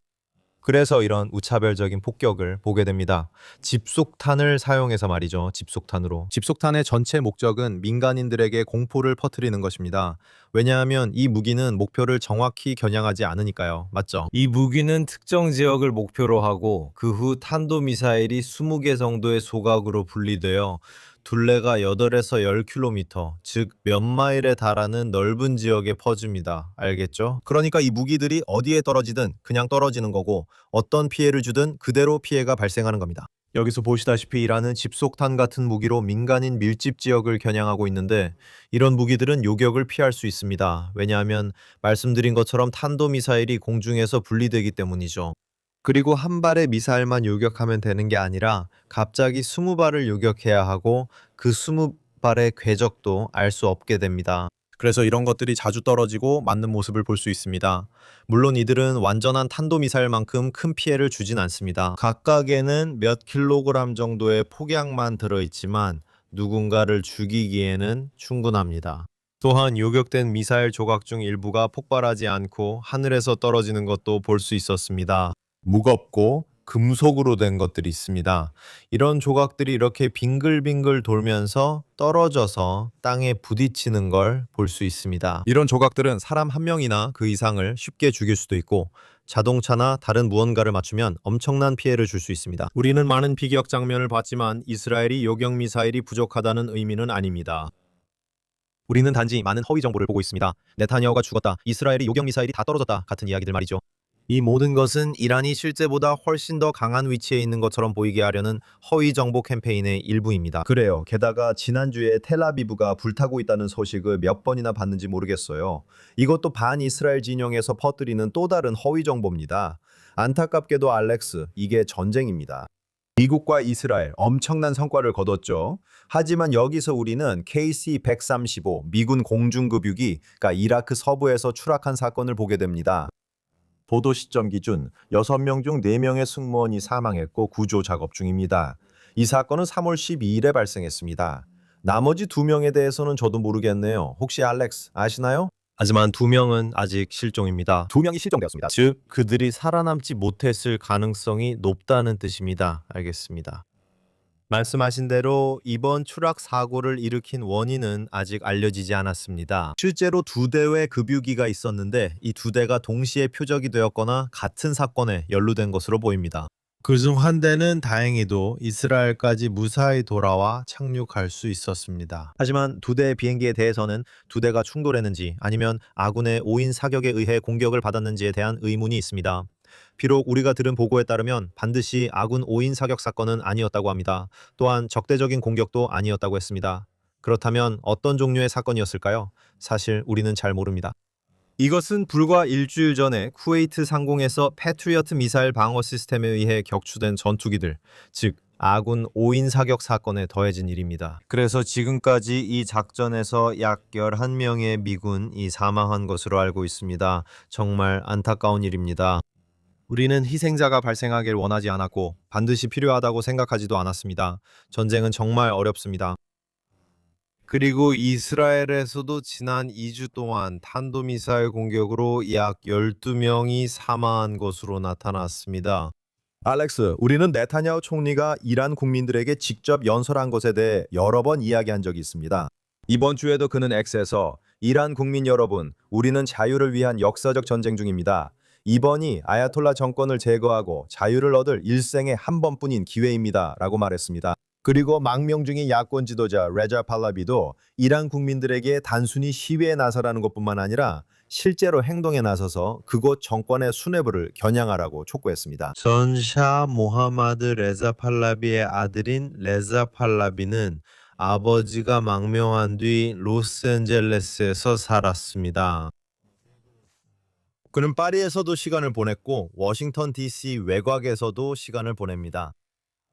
Speaker 2: 그래서 이런 우차별적인 폭격을 보게 됩니다. 집속탄을 사용해서 말이죠. 집속탄으로. 집속탄의 전체 목적은 민간인들에게 공포를 퍼뜨리는 것입니다. 왜냐하면 이 무기는 목표를 정확히 겨냥하지 않으니까요. 맞죠? 이 무기는 특정 지역을 목표로 하고 그 후 탄도미사일이 20개 정도의 소각으로 분리되어 둘레가 8에서 10km, 즉 몇 마일에 달하는 넓은 지역에 퍼집니다. 알겠죠? 그러니까 이 무기들이 어디에 떨어지든 그냥 떨어지는 거고 어떤 피해를 주든 그대로 피해가 발생하는 겁니다. 여기서 보시다시피 이란은 집속탄 같은 무기로 민간인 밀집 지역을 겨냥하고 있는데 이런 무기들은 요격을 피할 수 있습니다. 왜냐하면 말씀드린 것처럼 탄도미사일이 공중에서 분리되기 때문이죠. 그리고 한 발의 미사일만 요격하면 되는 게 아니라 갑자기 20발을 요격해야 하고 그 20발의 궤적도 알 수 없게 됩니다. 그래서 이런 것들이 자주 떨어지고 맞는 모습을 볼 수 있습니다. 물론 이들은 완전한 탄도미사일만큼 큰 피해를 주진 않습니다. 각각에는 몇 킬로그램 정도의 폭약만 들어있지만 누군가를 죽이기에는 충분합니다. 또한 요격된 미사일 조각 중 일부가 폭발하지 않고 하늘에서 떨어지는 것도 볼 수 있었습니다. 무겁고 금속으로 된 것들이 있습니다. 이런 조각들이 이렇게 빙글빙글 돌면서 떨어져서 땅에 부딪히는 걸 볼 수 있습니다. 이런 조각들은 사람 한 명이나 그 이상을 쉽게 죽일 수도 있고 자동차나 다른 무언가를 맞추면 엄청난 피해를 줄 수 있습니다. 우리는 많은 비격 장면을 봤지만 이스라엘이 요격 미사일이 부족하다는 의미는 아닙니다. 우리는 단지 많은 허위 정보를 보고 있습니다. 네타냐후가 죽었다, 이스라엘이 요격 미사일이 다 떨어졌다 같은 이야기들 말이죠.
Speaker 1: 이 모든 것은 이란이 실제보다 훨씬 더 강한 위치에 있는 것처럼 보이게 하려는 허위 정보 캠페인의 일부입니다.
Speaker 2: 그래요. 게다가 지난주에 텔아비브가 불타고 있다는 소식을 몇 번이나 봤는지 모르겠어요. 이것도 반이스라엘 진영에서 퍼뜨리는 또 다른 허위 정보입니다. 안타깝게도 알렉스, 이게 전쟁입니다. 미국과 이스라엘 엄청난 성과를 거뒀죠. 하지만 여기서 우리는 KC-135 미군 공중급유기가 이라크 서부에서 추락한 사건을 보게 됩니다. 보도 시점 기준 6명 중 4명의 승무원이 사망했고 구조 작업 중입니다. 이 사건은 3월 12일에 발생했습니다. 나머지 2명에 대해서는 저도 모르겠네요. 혹시 알렉스 아시나요?
Speaker 1: 하지만 2명은 아직 실종입니다.
Speaker 2: 2명이 실종되었습니다.
Speaker 1: 즉, 그들이 살아남지 못했을 가능성이 높다는 뜻입니다. 알겠습니다. 말씀하신 대로 이번 추락 사고를 일으킨 원인은 아직 알려지지 않았습니다. 실제로 2대의 급유기가 있었는데 이 2대가 동시에 표적이 되었거나 같은 사건에 연루된 것으로 보입니다. 그중 한 대는 다행히도 이스라엘까지 무사히 돌아와 착륙할 수 있었습니다. 하지만 2대의 비행기에 대해서는 2대가 충돌했는지 아니면 아군의 5인 사격에 의해 공격을 받았는지에 대한 의문이 있습니다. 비록 우리가 들은 보고에 따르면 반드시 아군 5인 사격 사건은 아니었다고 합니다. 또한 적대적인 공격도 아니었다고 했습니다. 그렇다면 어떤 종류의 사건이었을까요? 사실 우리는 잘 모릅니다. 이것은 불과 일주일 전에 쿠웨이트 상공에서 패트리어트 미사일 방어 시스템에 의해 격추된 전투기들, 즉 아군 5인 사격 사건에 더해진 일입니다. 그래서 지금까지 이 작전에서 약 11명의 미군이 사망한 것으로 알고 있습니다. 정말 안타까운 일입니다. 우리는 희생자가 발생하길 원하지 않았고 반드시 필요하다고 생각하지도 않았습니다. 전쟁은 정말 어렵습니다. 그리고 이스라엘에서도 지난 2주 동안 탄도미사일 공격으로 약 12명이 사망한 것으로 나타났습니다.
Speaker 2: 알렉스, 우리는 네타냐후 총리가 이란 국민들에게 직접 연설한 것에 대해 여러 번 이야기한 적이 있습니다. 이번 주에도 그는 X에서 이란 국민 여러분, 우리는 자유를 위한 역사적 전쟁 중입니다. 이번이 아야톨라 정권을 제거하고 자유를 얻을 일생에 한 번뿐인 기회입니다. 라고 말했습니다. 그리고 망명 중인 야권 지도자 레자 팔라비도 이란 국민들에게 단순히 시위에 나서라는 것뿐만 아니라 실제로 행동에 나서서 그곳 정권의 수뇌부를 겨냥하라고 촉구했습니다.
Speaker 1: 전샤 모하마드 레자 팔라비의 아들인 레자 팔라비는 아버지가 망명한 뒤 로스앤젤레스에서 살았습니다. 그는 파리에서도 시간을 보냈고 워싱턴 DC 외곽에서도 시간을 보냅니다.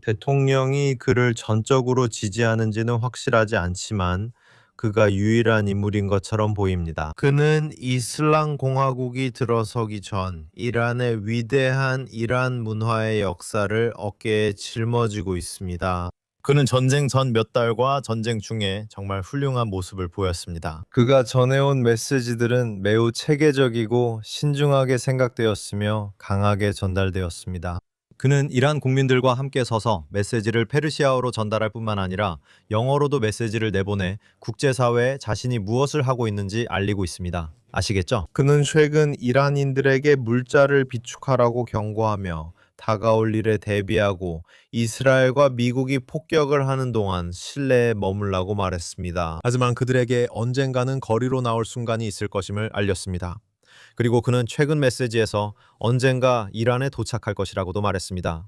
Speaker 1: 대통령이 그를 전적으로 지지하는지는 확실하지 않지만 그가 유일한 인물인 것처럼 보입니다. 그는 이슬람 공화국이 들어서기 전 이란의 위대한 이란 문화의 역사를 어깨에 짊어지고 있습니다. 그는 전쟁 전 몇 달과 전쟁 중에 정말 훌륭한 모습을 보였습니다. 그가 전해온 메시지들은 매우 체계적이고 신중하게 생각되었으며 강하게 전달되었습니다. 그는 이란 국민들과 함께 서서 메시지를 페르시아어로 전달할 뿐만 아니라 영어로도 메시지를 내보내 국제사회에 자신이 무엇을 하고 있는지 알리고 있습니다. 아시겠죠? 그는 최근 이란인들에게 물자를 비축하라고 경고하며 다가올 일에 대비하고 이스라엘과 미국이 폭격을 하는 동안 실내에 머물라고 말했습니다. 하지만 그들에게 언젠가는 거리로 나올 순간이 있을 것임을 알렸습니다. 그리고 그는 최근 메시지에서 언젠가 이란에 도착할 것이라고도 말했습니다.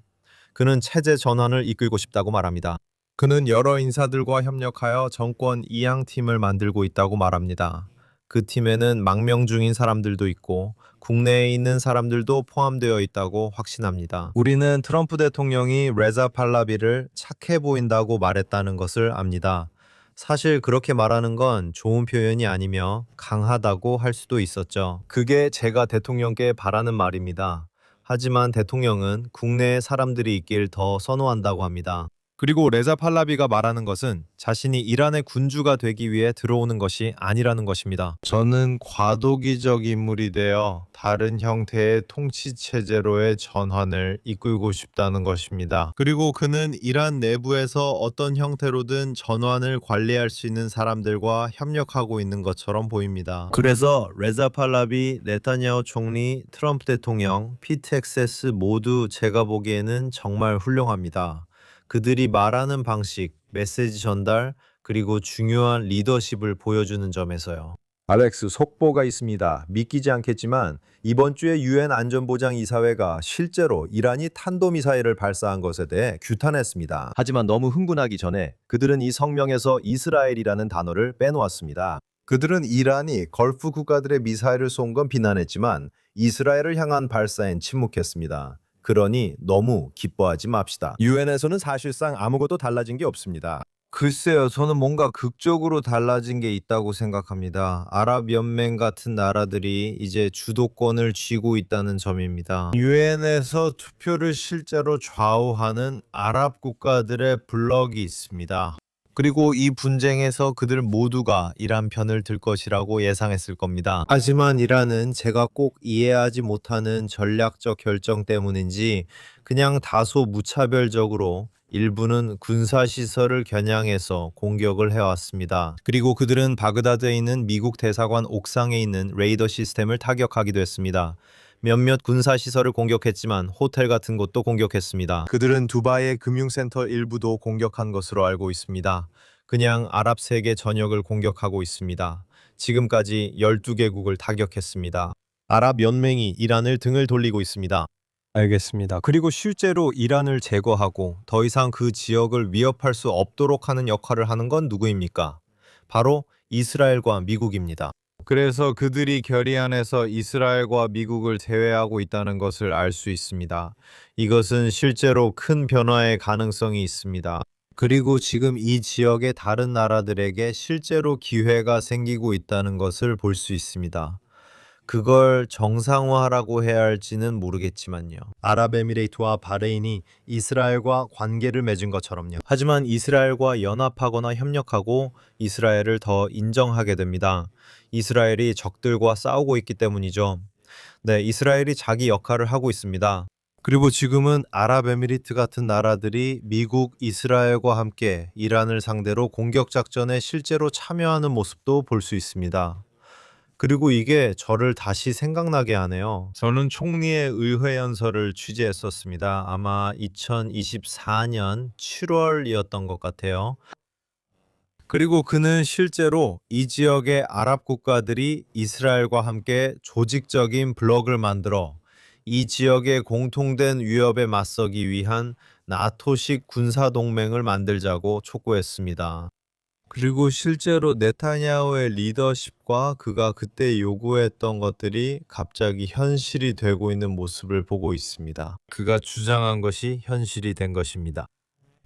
Speaker 1: 그는 체제 전환을 이끌고 싶다고 말합니다. 그는 여러 인사들과 협력하여 정권 이양팀을 만들고 있다고 말합니다. 그 팀에는 망명 중인 사람들도 있고 국내에 있는 사람들도 포함되어 있다고 확신합니다. 우리는 트럼프 대통령이 레자 팔라비를 착해 보인다고 말했다는 것을 압니다. 사실 그렇게 말하는 건 좋은 표현이 아니며 강하다고 할 수도 있었죠. 그게 제가 대통령께 바라는 말입니다. 하지만 대통령은 국내에 사람들이 있길 더 선호한다고 합니다. 그리고 레자 팔라비가 말하는 것은 자신이 이란의 군주가 되기 위해 들어오는 것이 아니라는 것입니다. 저는 과도기적 인물이 되어 다른 형태의 통치 체제로의 전환을 이끌고 싶다는 것입니다. 그리고 그는 이란 내부에서 어떤 형태로든 전환을 관리할 수 있는 사람들과 협력하고 있는 것처럼 보입니다. 그래서 레자 팔라비, 네타냐후 총리, 트럼프 대통령, 피트 엑세스 모두 제가 보기에는 정말 훌륭합니다. 그들이 말하는 방식, 메시지 전달, 그리고 중요한 리더십을 보여주는 점에서요.
Speaker 2: 알렉스, 속보가 있습니다. 믿기지 않겠지만 이번 주에 유엔 안전보장이사회가 실제로 이란이 탄도미사일을 발사한 것에 대해 규탄했습니다. 하지만 너무 흥분하기 전에 그들은 이 성명에서 이스라엘이라는 단어를 빼놓았습니다. 그들은 이란이 걸프 국가들의 미사일을 쏜 건 비난했지만 이스라엘을 향한 발사엔 침묵했습니다. 그러니 너무 기뻐하지 맙시다. 유엔에서는 사실상 아무것도 달라진 게 없습니다. 글쎄요, 저는 뭔가 극적으로 달라진 게 있다고 생각합니다. 아랍연맹 같은 나라들이 이제 주도권을 쥐고 있다는 점입니다. 유엔에서 투표를 실제로 좌우하는 아랍 국가들의 블록이 있습니다. 그리고 이 분쟁에서 그들 모두가 이란 편을 들 것이라고 예상했을 겁니다. 하지만 이란은 제가 꼭 이해하지 못하는 전략적 결정 때문인지 그냥 다소 무차별적으로 일부는 군사시설을 겨냥해서 공격을 해왔습니다. 그리고 그들은 바그다드에 있는 미국 대사관 옥상에 있는 레이더 시스템을 타격하기도 했습니다. 몇몇 군사시설을 공격했지만 호텔 같은 곳도 공격했습니다. 그들은 두바이의 금융센터 일부도 공격한 것으로 알고 있습니다. 그냥 아랍 세계 전역을 공격하고 있습니다. 지금까지 12개국을 타격했습니다. 아랍 연맹이 이란을 등을 돌리고 있습니다. 알겠습니다. 그리고 실제로 이란을 제거하고 더 이상 그 지역을 위협할 수 없도록 하는 역할을 하는 건 누구입니까? 바로 이스라엘과 미국입니다. 그래서 그들이 결의안에서 이스라엘과 미국을 제외하고 있다는 것을 알 수 있습니다. 이것은 실제로 큰 변화의 가능성이 있습니다. 그리고 지금 이 지역의 다른 나라들에게 실제로 기회가 생기고 있다는 것을 볼 수 있습니다. 그걸 정상화라고 해야 할지는 모르겠지만요. 아랍에미레이트와 바레인이 이스라엘과 관계를 맺은 것처럼요. 하지만 이스라엘과 연합하거나 협력하고 이스라엘을 더 인정하게 됩니다. 이스라엘이 적들과 싸우고 있기 때문이죠. 네, 이스라엘이 자기 역할을 하고 있습니다. 그리고 지금은 아랍에미리트 같은 나라들이 미국, 이스라엘과 함께 이란을 상대로 공격 작전에 실제로 참여하는 모습도 볼 수 있습니다. 그리고 이게 저를 다시 생각나게 하네요. 저는 총리의 의회 연설을 취재했었습니다. 아마 2024년 7월이었던 것 같아요. 그리고 그는 실제로 이 지역의 아랍 국가들이 이스라엘과 함께 조직적인 블록을 만들어 이 지역의 공통된 위협에 맞서기 위한 나토식 군사동맹을 만들자고 촉구했습니다. 그리고 실제로 네타냐후의 리더십과 그가 그때 요구했던 것들이 갑자기 현실이 되고 있는 모습을 보고 있습니다. 그가 주장한 것이 현실이 된 것입니다.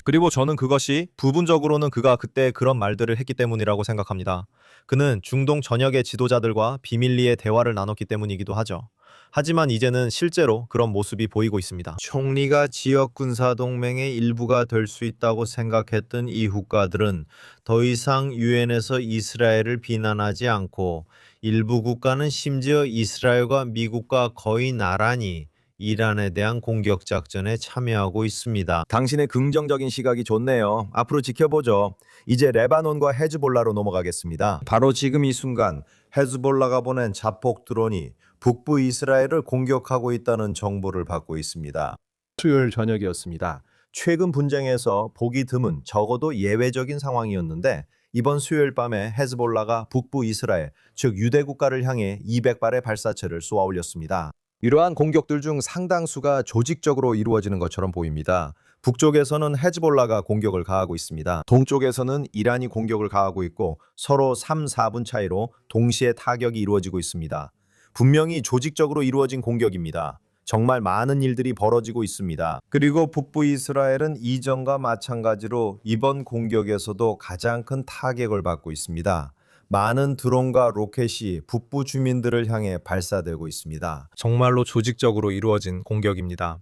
Speaker 2: 그리고 저는 그것이 부분적으로는 그가 그때 그런 말들을 했기 때문이라고 생각합니다. 그는 중동 전역의 지도자들과 비밀리에 대화를 나눴기 때문이기도 하죠. 하지만 이제는 실제로 그런 모습이 보이고 있습니다. 총리가 지역 군사동맹의 일부가 될 수 있다고 생각했던 이 국가들은 더 이상 유엔에서 이스라엘을 비난하지 않고 일부 국가는 심지어 이스라엘과 미국과 거의 나란히 이란에 대한 공격 작전에 참여하고 있습니다. 당신의 긍정적인 시각이 좋네요. 앞으로 지켜보죠. 이제 레바논과 헤즈볼라로 넘어가겠습니다. 바로 지금 이 순간 헤즈볼라가 보낸 자폭 드론이 북부 이스라엘을 공격하고 있다는 정보를 받고 있습니다. 수요일 저녁이었습니다. 최근 분쟁에서 보기 드문 적어도 예외적인 상황이었는데 이번 수요일 밤에 헤즈볼라가 북부 이스라엘, 즉 유대 국가를 향해 200발의 발사체를 쏘아 올렸습니다. 이러한 공격들 중 상당수가 조직적으로 이루어지는 것처럼 보입니다. 북쪽에서는 헤즈볼라가 공격을 가하고 있습니다. 동쪽에서는 이란이 공격을 가하고 있고 서로 3, 4분 차이로 동시에 타격이 이루어지고 있습니다. 분명히 조직적으로 이루어진 공격입니다. 정말 많은 일들이 벌어지고 있습니다. 그리고 북부 이스라엘은 이전과 마찬가지로 이번 공격에서도 가장 큰 타격을 받고 있습니다. 많은 드론과 로켓이 북부 주민들을 향해 발사되고 있습니다. 정말로 조직적으로 이루어진 공격입니다.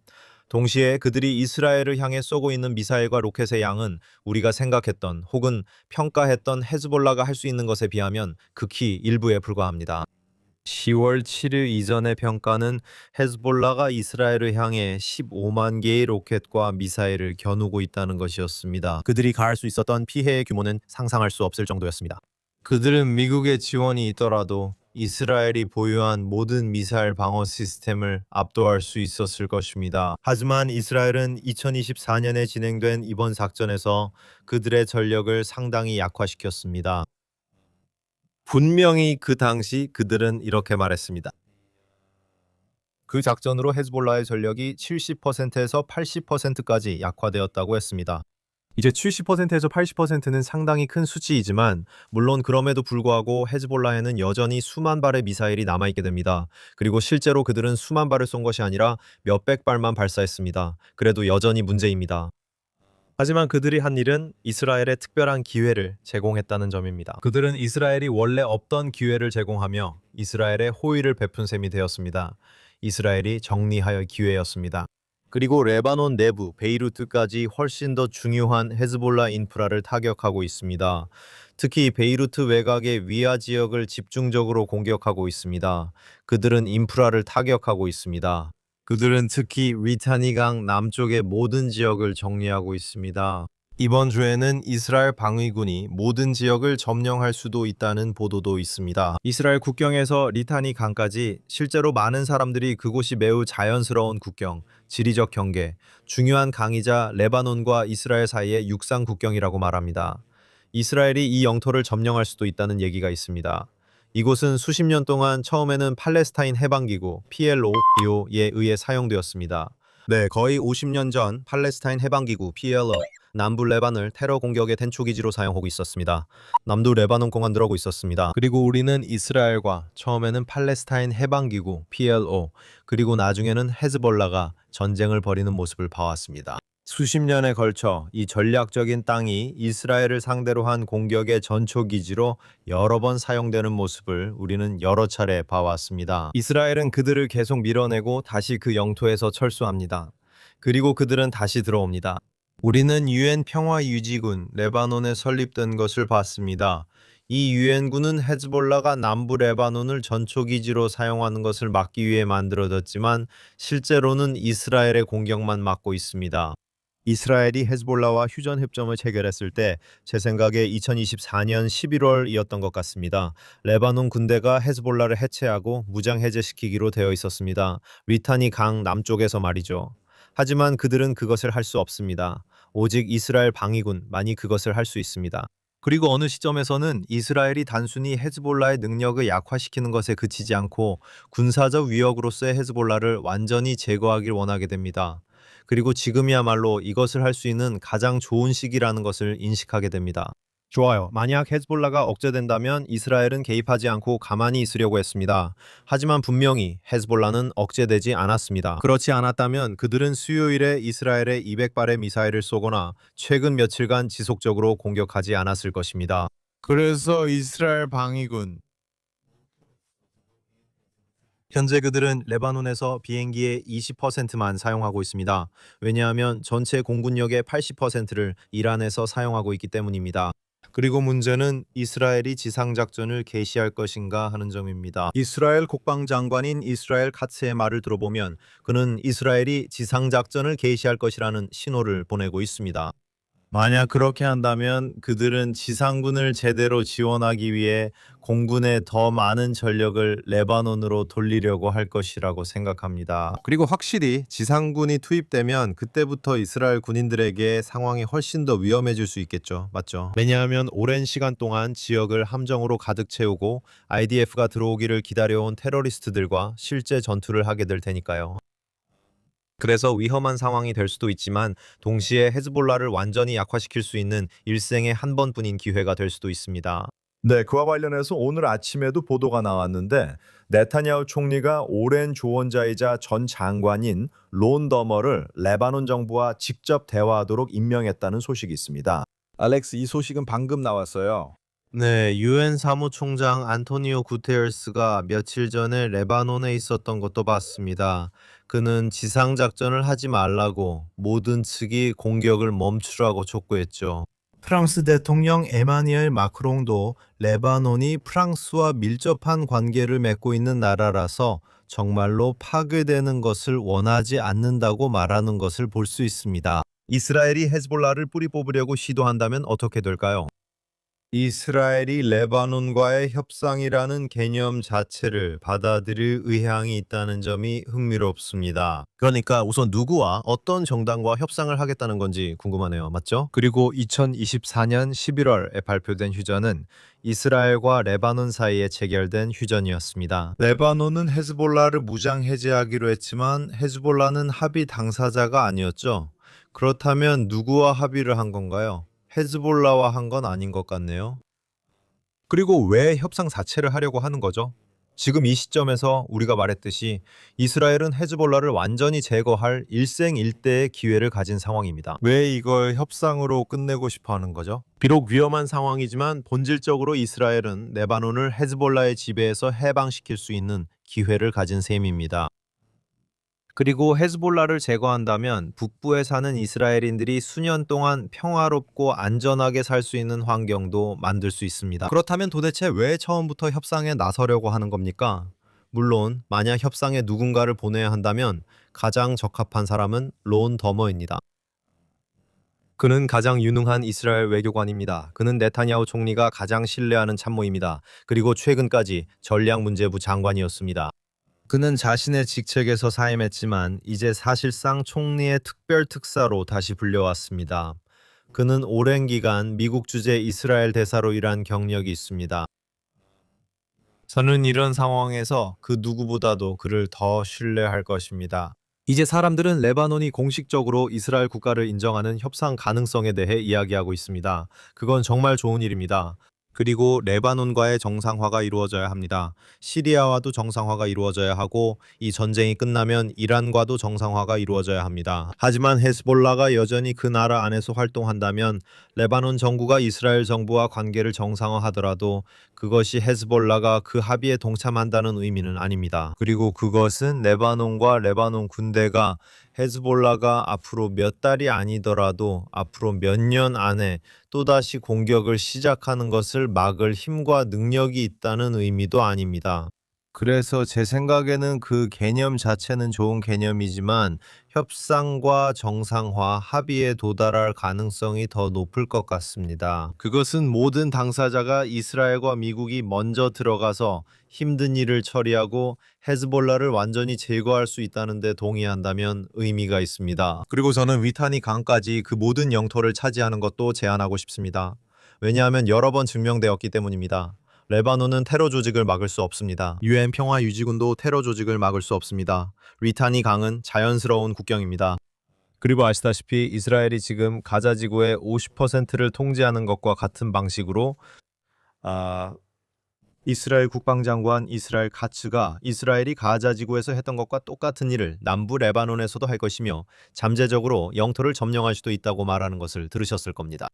Speaker 2: 동시에 그들이 이스라엘을 향해 쏘고 있는 미사일과 로켓의 양은 우리가 생각했던 혹은 평가했던 헤즈볼라가 할 수 있는 것에 비하면 극히 일부에 불과합니다. 10월 7일 이전의 평가는 헤즈볼라가 이스라엘을 향해 15만 개의 로켓과 미사일을 겨누고 있다는 것이었습니다. 그들이 가할 수 있었던 피해의 규모는 상상할 수 없을 정도였습니다. 그들은 미국의 지원이 있더라도 이스라엘이 보유한 모든 미사일 방어 시스템을 압도할 수 있었을 것입니다. 하지만 이스라엘은 2024년에 진행된 이번 작전에서 그들의 전력을 상당히 약화시켰습니다.
Speaker 1: 분명히 그 당시 그들은 이렇게 말했습니다. 그 작전으로 헤즈볼라의 전력이 70%에서 80%까지 약화되었다고 했습니다. 이제 70%에서 80%는 상당히 큰 수치이지만 물론 그럼에도 불구하고 헤즈볼라에는 여전히 수만 발의 미사일이 남아있게 됩니다. 그리고 실제로 그들은 수만 발을 쏜 것이 아니라 몇백 발만 발사했습니다. 그래도 여전히 문제입니다. 하지만 그들이 한 일은 이스라엘에 특별한 기회를 제공했다는 점입니다. 그들은 이스라엘이 원래 없던 기회를 제공하며 이스라엘에 호의를 베푼 셈이 되었습니다. 이스라엘이 정리할 기회였습니다. 그리고 레바논 내부 베이루트까지 훨씬 더 중요한 헤즈볼라 인프라를 타격하고 있습니다. 특히 베이루트 외곽의 위아 지역을 집중적으로 공격하고 있습니다. 그들은 인프라를 타격하고 있습니다. 그들은 특히 리타니강 남쪽의 모든 지역을 정리하고 있습니다. 이번 주에는 이스라엘 방위군이 모든 지역을 점령할 수도 있다는 보도도 있습니다. 이스라엘 국경에서 리타니 강까지 실제로 많은 사람들이 그곳이 매우 자연스러운 국경, 지리적 경계, 중요한 강이자 레바논과 이스라엘 사이의 육상 국경이라고 말합니다. 이스라엘이 이 영토를 점령할 수도 있다는 얘기가 있습니다. 이곳은 수십 년 동안 처음에는 팔레스타인 해방기구 PLO에 의해 사용되었습니다. 네, 거의 50년 전 팔레스타인 해방기구 PLO 남부 레바논을 테러 공격의 텐초기지로 사용하고 있었습니다. 남부 레바논 공항들하고 있었습니다. 그리고 우리는 이스라엘과 처음에는 팔레스타인 해방기구 PLO 그리고 나중에는 헤즈볼라가 전쟁을 벌이는 모습을 봐왔습니다. 수십 년에 걸쳐 이 전략적인 땅이 이스라엘을 상대로 한 공격의 전초기지로 여러 번 사용되는 모습을 우리는 여러 차례 봐왔습니다. 이스라엘은 그들을 계속 밀어내고 다시 그 영토에서 철수합니다. 그리고 그들은 다시 들어옵니다. 우리는 유엔 평화유지군 레바논에 설립된 것을 봤습니다. 이 유엔군은 헤즈볼라가 남부 레바논을 전초기지로 사용하는 것을 막기 위해 만들어졌지만 실제로는 이스라엘의 공격만 막고 있습니다. 이스라엘이 헤즈볼라와 휴전협정을 체결했을 때 제 생각에 2024년 11월이었던 것 같습니다. 레바논 군대가 헤즈볼라를 해체하고 무장해제시키기로 되어 있었습니다. 리타니 강 남쪽에서 말이죠. 하지만 그들은 그것을 할 수 없습니다. 오직 이스라엘 방위군만이 그것을 할 수 있습니다. 그리고 어느 시점에서는 이스라엘이 단순히 헤즈볼라의 능력을 약화시키는 것에 그치지 않고 군사적 위협으로서의 헤즈볼라를 완전히 제거하길 원하게 됩니다. 그리고 지금이야말로 이것을 할 수 있는 가장 좋은 시기라는 것을 인식하게 됩니다. 좋아요. 만약 헤즈볼라가 억제된다면 이스라엘은 개입하지 않고 가만히 있으려고 했습니다. 하지만 분명히 헤즈볼라는 억제되지 않았습니다. 그렇지 않았다면 그들은 수요일에 이스라엘에 200발의 미사일을 쏘거나 최근 며칠간 지속적으로 공격하지 않았을 것입니다. 그래서 이스라엘 방위군 현재 그들은 레바논에서 비행기의 20%만 사용하고 있습니다. 왜냐하면 전체 공군력의 80%를 이란에서 사용하고 있기 때문입니다. 그리고 문제는 이스라엘이 지상작전을 개시할 것인가 하는 점입니다. 이스라엘 국방장관인 이스라엘 카츠의 말을 들어보면 그는 이스라엘이 지상작전을 개시할 것이라는 신호를 보내고 있습니다. 만약 그렇게 한다면 그들은 지상군을 제대로 지원하기 위해 공군의 더 많은 전력을 레바논으로 돌리려고 할 것이라고 생각합니다. 그리고 확실히 지상군이 투입되면 그때부터 이스라엘 군인들에게 상황이 훨씬 더 위험해질 수 있겠죠. 맞죠? 왜냐하면 오랜 시간 동안 지역을 함정으로 가득 채우고 IDF가 들어오기를 기다려온 테러리스트들과 실제 전투를 하게 될 테니까요. 그래서 위험한 상황이 될 수도 있지만 동시에 헤즈볼라를 완전히 약화시킬 수 있는 일생에 한 번뿐인 기회가 될 수도 있습니다.
Speaker 2: 네, 그와 관련해서 오늘 아침에도 보도가 나왔는데 네타냐후 총리가 오랜 조언자이자 전 장관인 론 더머를 레바논 정부와 직접 대화하도록 임명했다는 소식이 있습니다. 알렉스, 이 소식은 방금 나왔어요.
Speaker 1: 네, 유엔 사무총장 안토니오 구테르스가 며칠 전에 레바논에 있었던 것도 봤습니다. 그는 지상작전을 하지 말라고 모든 측이 공격을 멈추라고 촉구했죠. 프랑스 대통령 에마뉘엘 마크롱도 레바논이 프랑스와 밀접한 관계를 맺고 있는 나라라서 정말로 파괴되는 것을 원하지 않는다고 말하는 것을 볼 수 있습니다. 이스라엘이 헤즈볼라를 뿌리 뽑으려고 시도한다면 어떻게 될까요?
Speaker 2: 이스라엘이 레바논과의 협상이라는 개념 자체를 받아들일 의향이 있다는 점이 흥미롭습니다.
Speaker 1: 그러니까 우선 누구와 어떤 정당과 협상을 하겠다는 건지 궁금하네요. 맞죠?
Speaker 2: 그리고 2024년 11월에 발표된 휴전은 이스라엘과 레바논 사이에 체결된 휴전이었습니다. 레바논은 헤즈볼라를 무장 해제하기로 했지만 헤즈볼라는 합의 당사자가 아니었죠. 그렇다면 누구와 합의를 한 건가요? 헤즈볼라와 한 건 아닌 것 같네요. 그리고 왜 협상 자체를 하려고 하는 거죠? 지금 이 시점에서 우리가 말했듯이 이스라엘은 헤즈볼라를 완전히 제거할 일생일대의 기회를 가진 상황입니다. 왜 이걸 협상으로 끝내고 싶어 하는 거죠?
Speaker 1: 비록 위험한 상황이지만 본질적으로 이스라엘은 레바논을 헤즈볼라의 지배에서 해방시킬 수 있는 기회를 가진 셈입니다. 그리고 헤즈볼라를 제거한다면 북부에 사는 이스라엘인들이 수년 동안 평화롭고 안전하게 살 수 있는 환경도 만들 수 있습니다. 그렇다면 도대체 왜 처음부터 협상에 나서려고 하는 겁니까? 물론 만약 협상에 누군가를 보내야 한다면 가장 적합한 사람은 론 더머입니다. 그는 가장 유능한 이스라엘 외교관입니다. 그는 네타냐후 총리가 가장 신뢰하는 참모입니다. 그리고 최근까지 전략문제부 장관이었습니다. 그는 자신의 직책에서 사임했지만 이제 사실상 총리의 특별특사로 다시 불려왔습니다. 그는 오랜 기간 미국 주재 이스라엘 대사로 일한 경력이 있습니다. 저는 이런 상황에서 그 누구보다도 그를 더 신뢰할 것입니다. 이제 사람들은 레바논이 공식적으로 이스라엘 국가를 인정하는 협상 가능성에 대해 이야기하고 있습니다. 그건 정말 좋은 일입니다. 그리고 레바논과의 정상화가 이루어져야 합니다. 시리아와도 정상화가 이루어져야 하고 이 전쟁이 끝나면 이란과도 정상화가 이루어져야 합니다. 하지만 헤즈볼라가 여전히 그 나라 안에서 활동한다면 레바논 정부가 이스라엘 정부와 관계를 정상화하더라도 그것이 헤즈볼라가 그 합의에 동참한다는 의미는 아닙니다. 그리고 그것은 레바논과 레바논 군대가 헤즈볼라가 앞으로 몇 달이 아니더라도 앞으로 몇 년 안에 또다시 공격을 시작하는 것을 막을 힘과 능력이 있다는 의미도 아닙니다. 그래서 제 생각에는 그 개념 자체는 좋은 개념이지만 협상과 정상화, 합의에 도달할 가능성이 더 높을 것 같습니다. 그것은 모든 당사자가 이스라엘과 미국이 먼저 들어가서 힘든 일을 처리하고 헤즈볼라를 완전히 제거할 수 있다는 데 동의한다면 의미가 있습니다. 그리고 저는 위타니 강까지 그 모든 영토를 차지하는 것도 제안하고 싶습니다. 왜냐하면 여러 번 증명되었기 때문입니다. 레바논은 테러 조직을 막을 수 없습니다. UN 평화유지군도 테러 조직을 막을 수 없습니다. 리타니 강은 자연스러운 국경입니다. 그리고 아시다시피 이스라엘이 지금 가자 지구의 50%를 통제하는 것과 같은 방식으로 이스라엘 국방장관 이스라엘 카츠가 이스라엘이 가자 지구에서 했던 것과 똑같은 일을 남부 레바논에서도 할 것이며 잠재적으로 영토를 점령할 수도 있다고 말하는 것을 들으셨을 겁니다.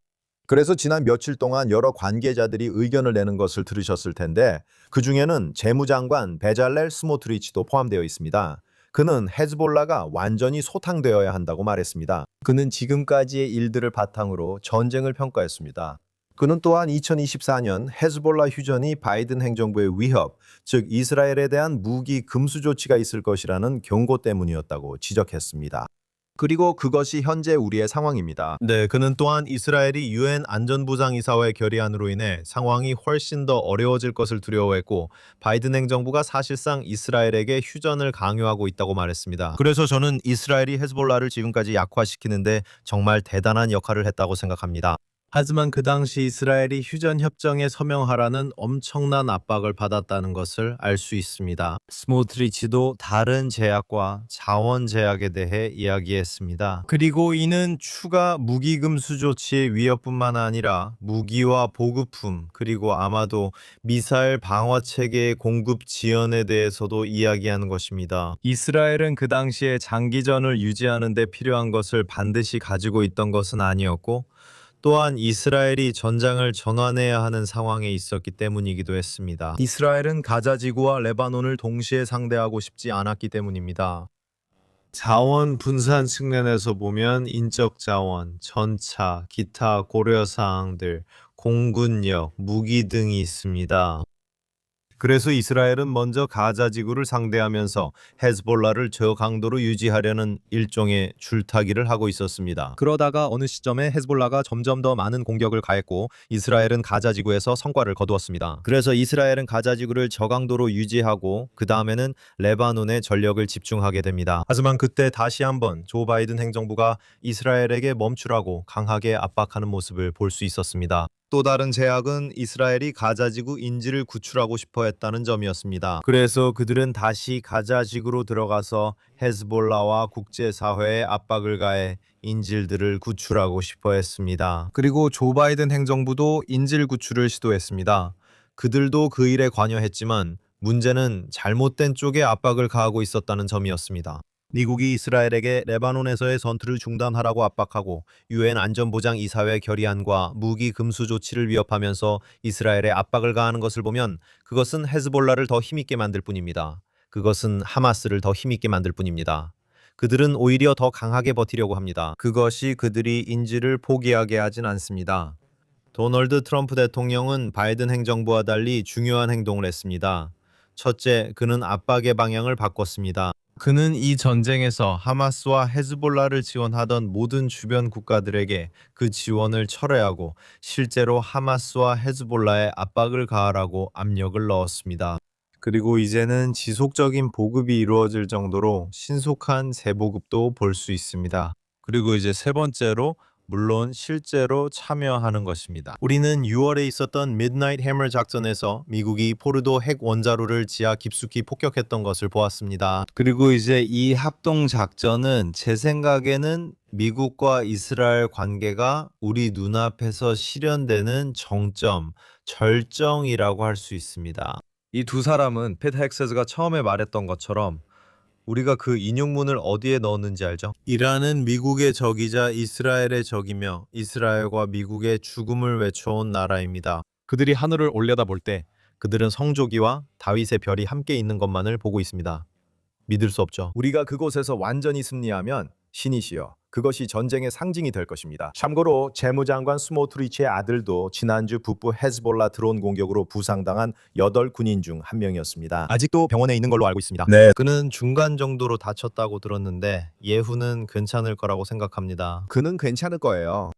Speaker 2: 그래서 지난 며칠 동안 여러 관계자들이 의견을 내는 것을 들으셨을 텐데 그 중에는 재무장관 베잘렐 스모트리치도 포함되어 있습니다. 그는 헤즈볼라가 완전히 소탕되어야 한다고 말했습니다. 그는 지금까지의 일들을 바탕으로 전쟁을 평가했습니다. 그는 또한 2024년 헤즈볼라 휴전이 바이든 행정부의 위협, 즉 이스라엘에 대한 무기 금수 조치가 있을 것이라는 경고 때문이었다고 지적했습니다. 그리고 그것이 현재 우리의 상황입니다.
Speaker 1: 네, 그는 또한 이스라엘이 UN 안전보장이사회 결의안으로 인해 상황이 훨씬 더 어려워질 것을 두려워했고 바이든 행정부가 사실상 이스라엘에게 휴전을 강요하고 있다고 말했습니다. 그래서 저는 이스라엘이 헤즈볼라를 지금까지 약화시키는데 정말 대단한 역할을 했다고 생각합니다. 하지만 그 당시 이스라엘이 휴전 협정에 서명하라는 엄청난 압박을 받았다는 것을 알 수 있습니다. 스모트리치도 다른 제약과 자원 제약에 대해 이야기했습니다. 그리고 이는 추가 무기 금수 조치의 위협뿐만 아니라 무기와 보급품 그리고 아마도 미사일 방어 체계의 공급 지연에 대해서도 이야기하는 것입니다. 이스라엘은 그 당시에 장기전을 유지하는 데 필요한 것을 반드시 가지고 있던 것은 아니었고 또한 이스라엘이 전장을 전환해야 하는 상황에 있었기 때문이기도 했습니다. 이스라엘은 가자 지구와 레바논을 동시에 상대하고 싶지 않았기 때문입니다. 자원 분산 측면에서 보면 인적 자원, 전차, 기타 고려 사항들, 공군력, 무기 등이 있습니다.
Speaker 2: 그래서 이스라엘은 먼저 가자 지구를 상대하면서 헤즈볼라를 저강도로 유지하려는 일종의 줄타기를 하고 있었습니다.
Speaker 1: 그러다가 어느 시점에 헤즈볼라가 점점 더 많은 공격을 가했고 이스라엘은 가자 지구에서 성과를 거두었습니다. 그래서 이스라엘은 가자 지구를 저강도로 유지하고 그 다음에는 레바논에 전력을 집중하게 됩니다. 하지만 그때 다시 한번 조 바이든 행정부가 이스라엘에게 멈추라고 강하게 압박하는 모습을 볼 수 있었습니다. 또 다른 제약은 이스라엘이 가자지구 인질을 구출하고 싶어 했다는 점이었습니다.
Speaker 2: 그래서 그들은 다시 가자 지구로 들어가서 헤즈볼라와 국제사회에 압박을 가해 인질들을 구출하고 싶어 했습니다.
Speaker 1: 그리고 조 바이든 행정부도 인질 구출을 시도했습니다. 그들도 그 일에 관여했지만 문제는 잘못된 쪽에 압박을 가하고 있었다는 점이었습니다. 미국이 이스라엘에게 레바논에서의 전투를 중단하라고 압박하고 유엔 안전보장 이사회 결의안과 무기 금수 조치를 위협하면서 이스라엘에 압박을 가하는 것을 보면 그것은 헤즈볼라를 더 힘있게 만들 뿐입니다. 그것은 하마스를 더 힘있게 만들 뿐입니다. 그들은 오히려 더 강하게 버티려고 합니다. 그것이 그들이 인질을 포기하게 하진 않습니다. 도널드 트럼프 대통령은 바이든 행정부와 달리 중요한 행동을 했습니다. 첫째, 그는 압박의 방향을 바꿨습니다. 그는 이 전쟁에서 하마스와 헤즈볼라를 지원하던 모든 주변 국가들에게 그 지원을 철회하고 실제로 하마스와 헤즈볼라에 압박을 가하라고 압력을 넣었습니다. 그리고 이제는 지속적인 보급이 이루어질 정도로 신속한 재보급도 볼 수 있습니다. 그리고 이제 세 번째로 물론 실제로 참여하는 것입니다. 우리는 6월에 있었던 미드나잇 해머 작전에서 미국이 포르도 핵 원자로를 지하 깊숙이 폭격했던 것을 보았습니다. 그리고 이제 이 합동 작전은 제 생각에는 미국과 이스라엘 관계가 우리 눈앞에서 실현되는 정점, 절정이라고 할 수 있습니다. 이 두 사람은 팻 헥세스가 처음에 말했던 것처럼 우리가 그 인용문을 어디에 넣었는지 알죠? 이란은 미국의 적이자 이스라엘의 적이며 이스라엘과 미국의 죽음을 외쳐온 나라입니다. 그들이 하늘을 올려다볼 때 그들은 성조기와 다윗의 별이 함께 있는 것만을 보고 있습니다. 믿을 수 없죠.
Speaker 2: 우리가 그곳에서 완전히 승리하면 신이시여 그것이 전쟁의 상징이 될 것입니다. 참고로 재무장관 스모트리치의 아들도 지난주 북부 헤즈볼라 드론 공격으로 부상당한 8군인 중 한 명이었습니다.
Speaker 1: 아직도 병원에 있는 걸로 알고 있습니다.
Speaker 2: 네.
Speaker 1: 그는 중간 정도로 다쳤다고 들었는데 예후는 괜찮을 거라고 생각합니다.
Speaker 2: 그는 괜찮을 거예요.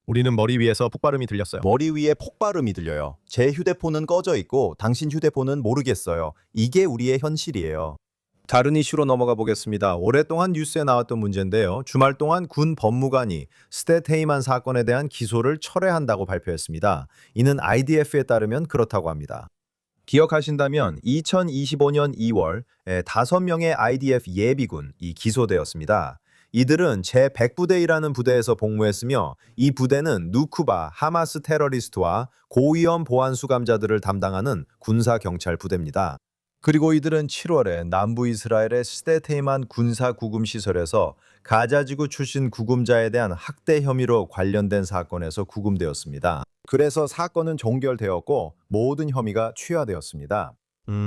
Speaker 1: 우리는 머리 위에서 폭발음이 들렸어요.
Speaker 2: 머리 위에 폭발음이 들려요. 제 휴대폰은 꺼져 있고 당신 휴대폰은 모르겠어요. 이게 우리의 현실이에요.
Speaker 1: 다른 이슈로 넘어가 보겠습니다. 오랫동안 뉴스에 나왔던 문제인데요. 주말 동안 군 법무관이 스텟 헤이만 사건에 대한 기소를 철회한다고 발표했습니다. 이는 IDF에 따르면 그렇다고 합니다. 기억하신다면 2025년 2월 5명의 IDF 예비군이 기소되었습니다. 이들은 제100부대이라는 부대에서 복무했으며 이 부대는 누쿠바 하마스 테러리스트와 고위험 보안 수감자들을 담당하는 군사경찰 부대입니다. 그리고 이들은 7월에 남부 이스라엘의 스텟 헤이만 군사 구금 시설에서 가자지구 출신 구금자에 대한 학대 혐의로 관련된 사건에서 구금되었습니다. 그래서 사건은 종결되었고 모든 혐의가 취하되었습니다.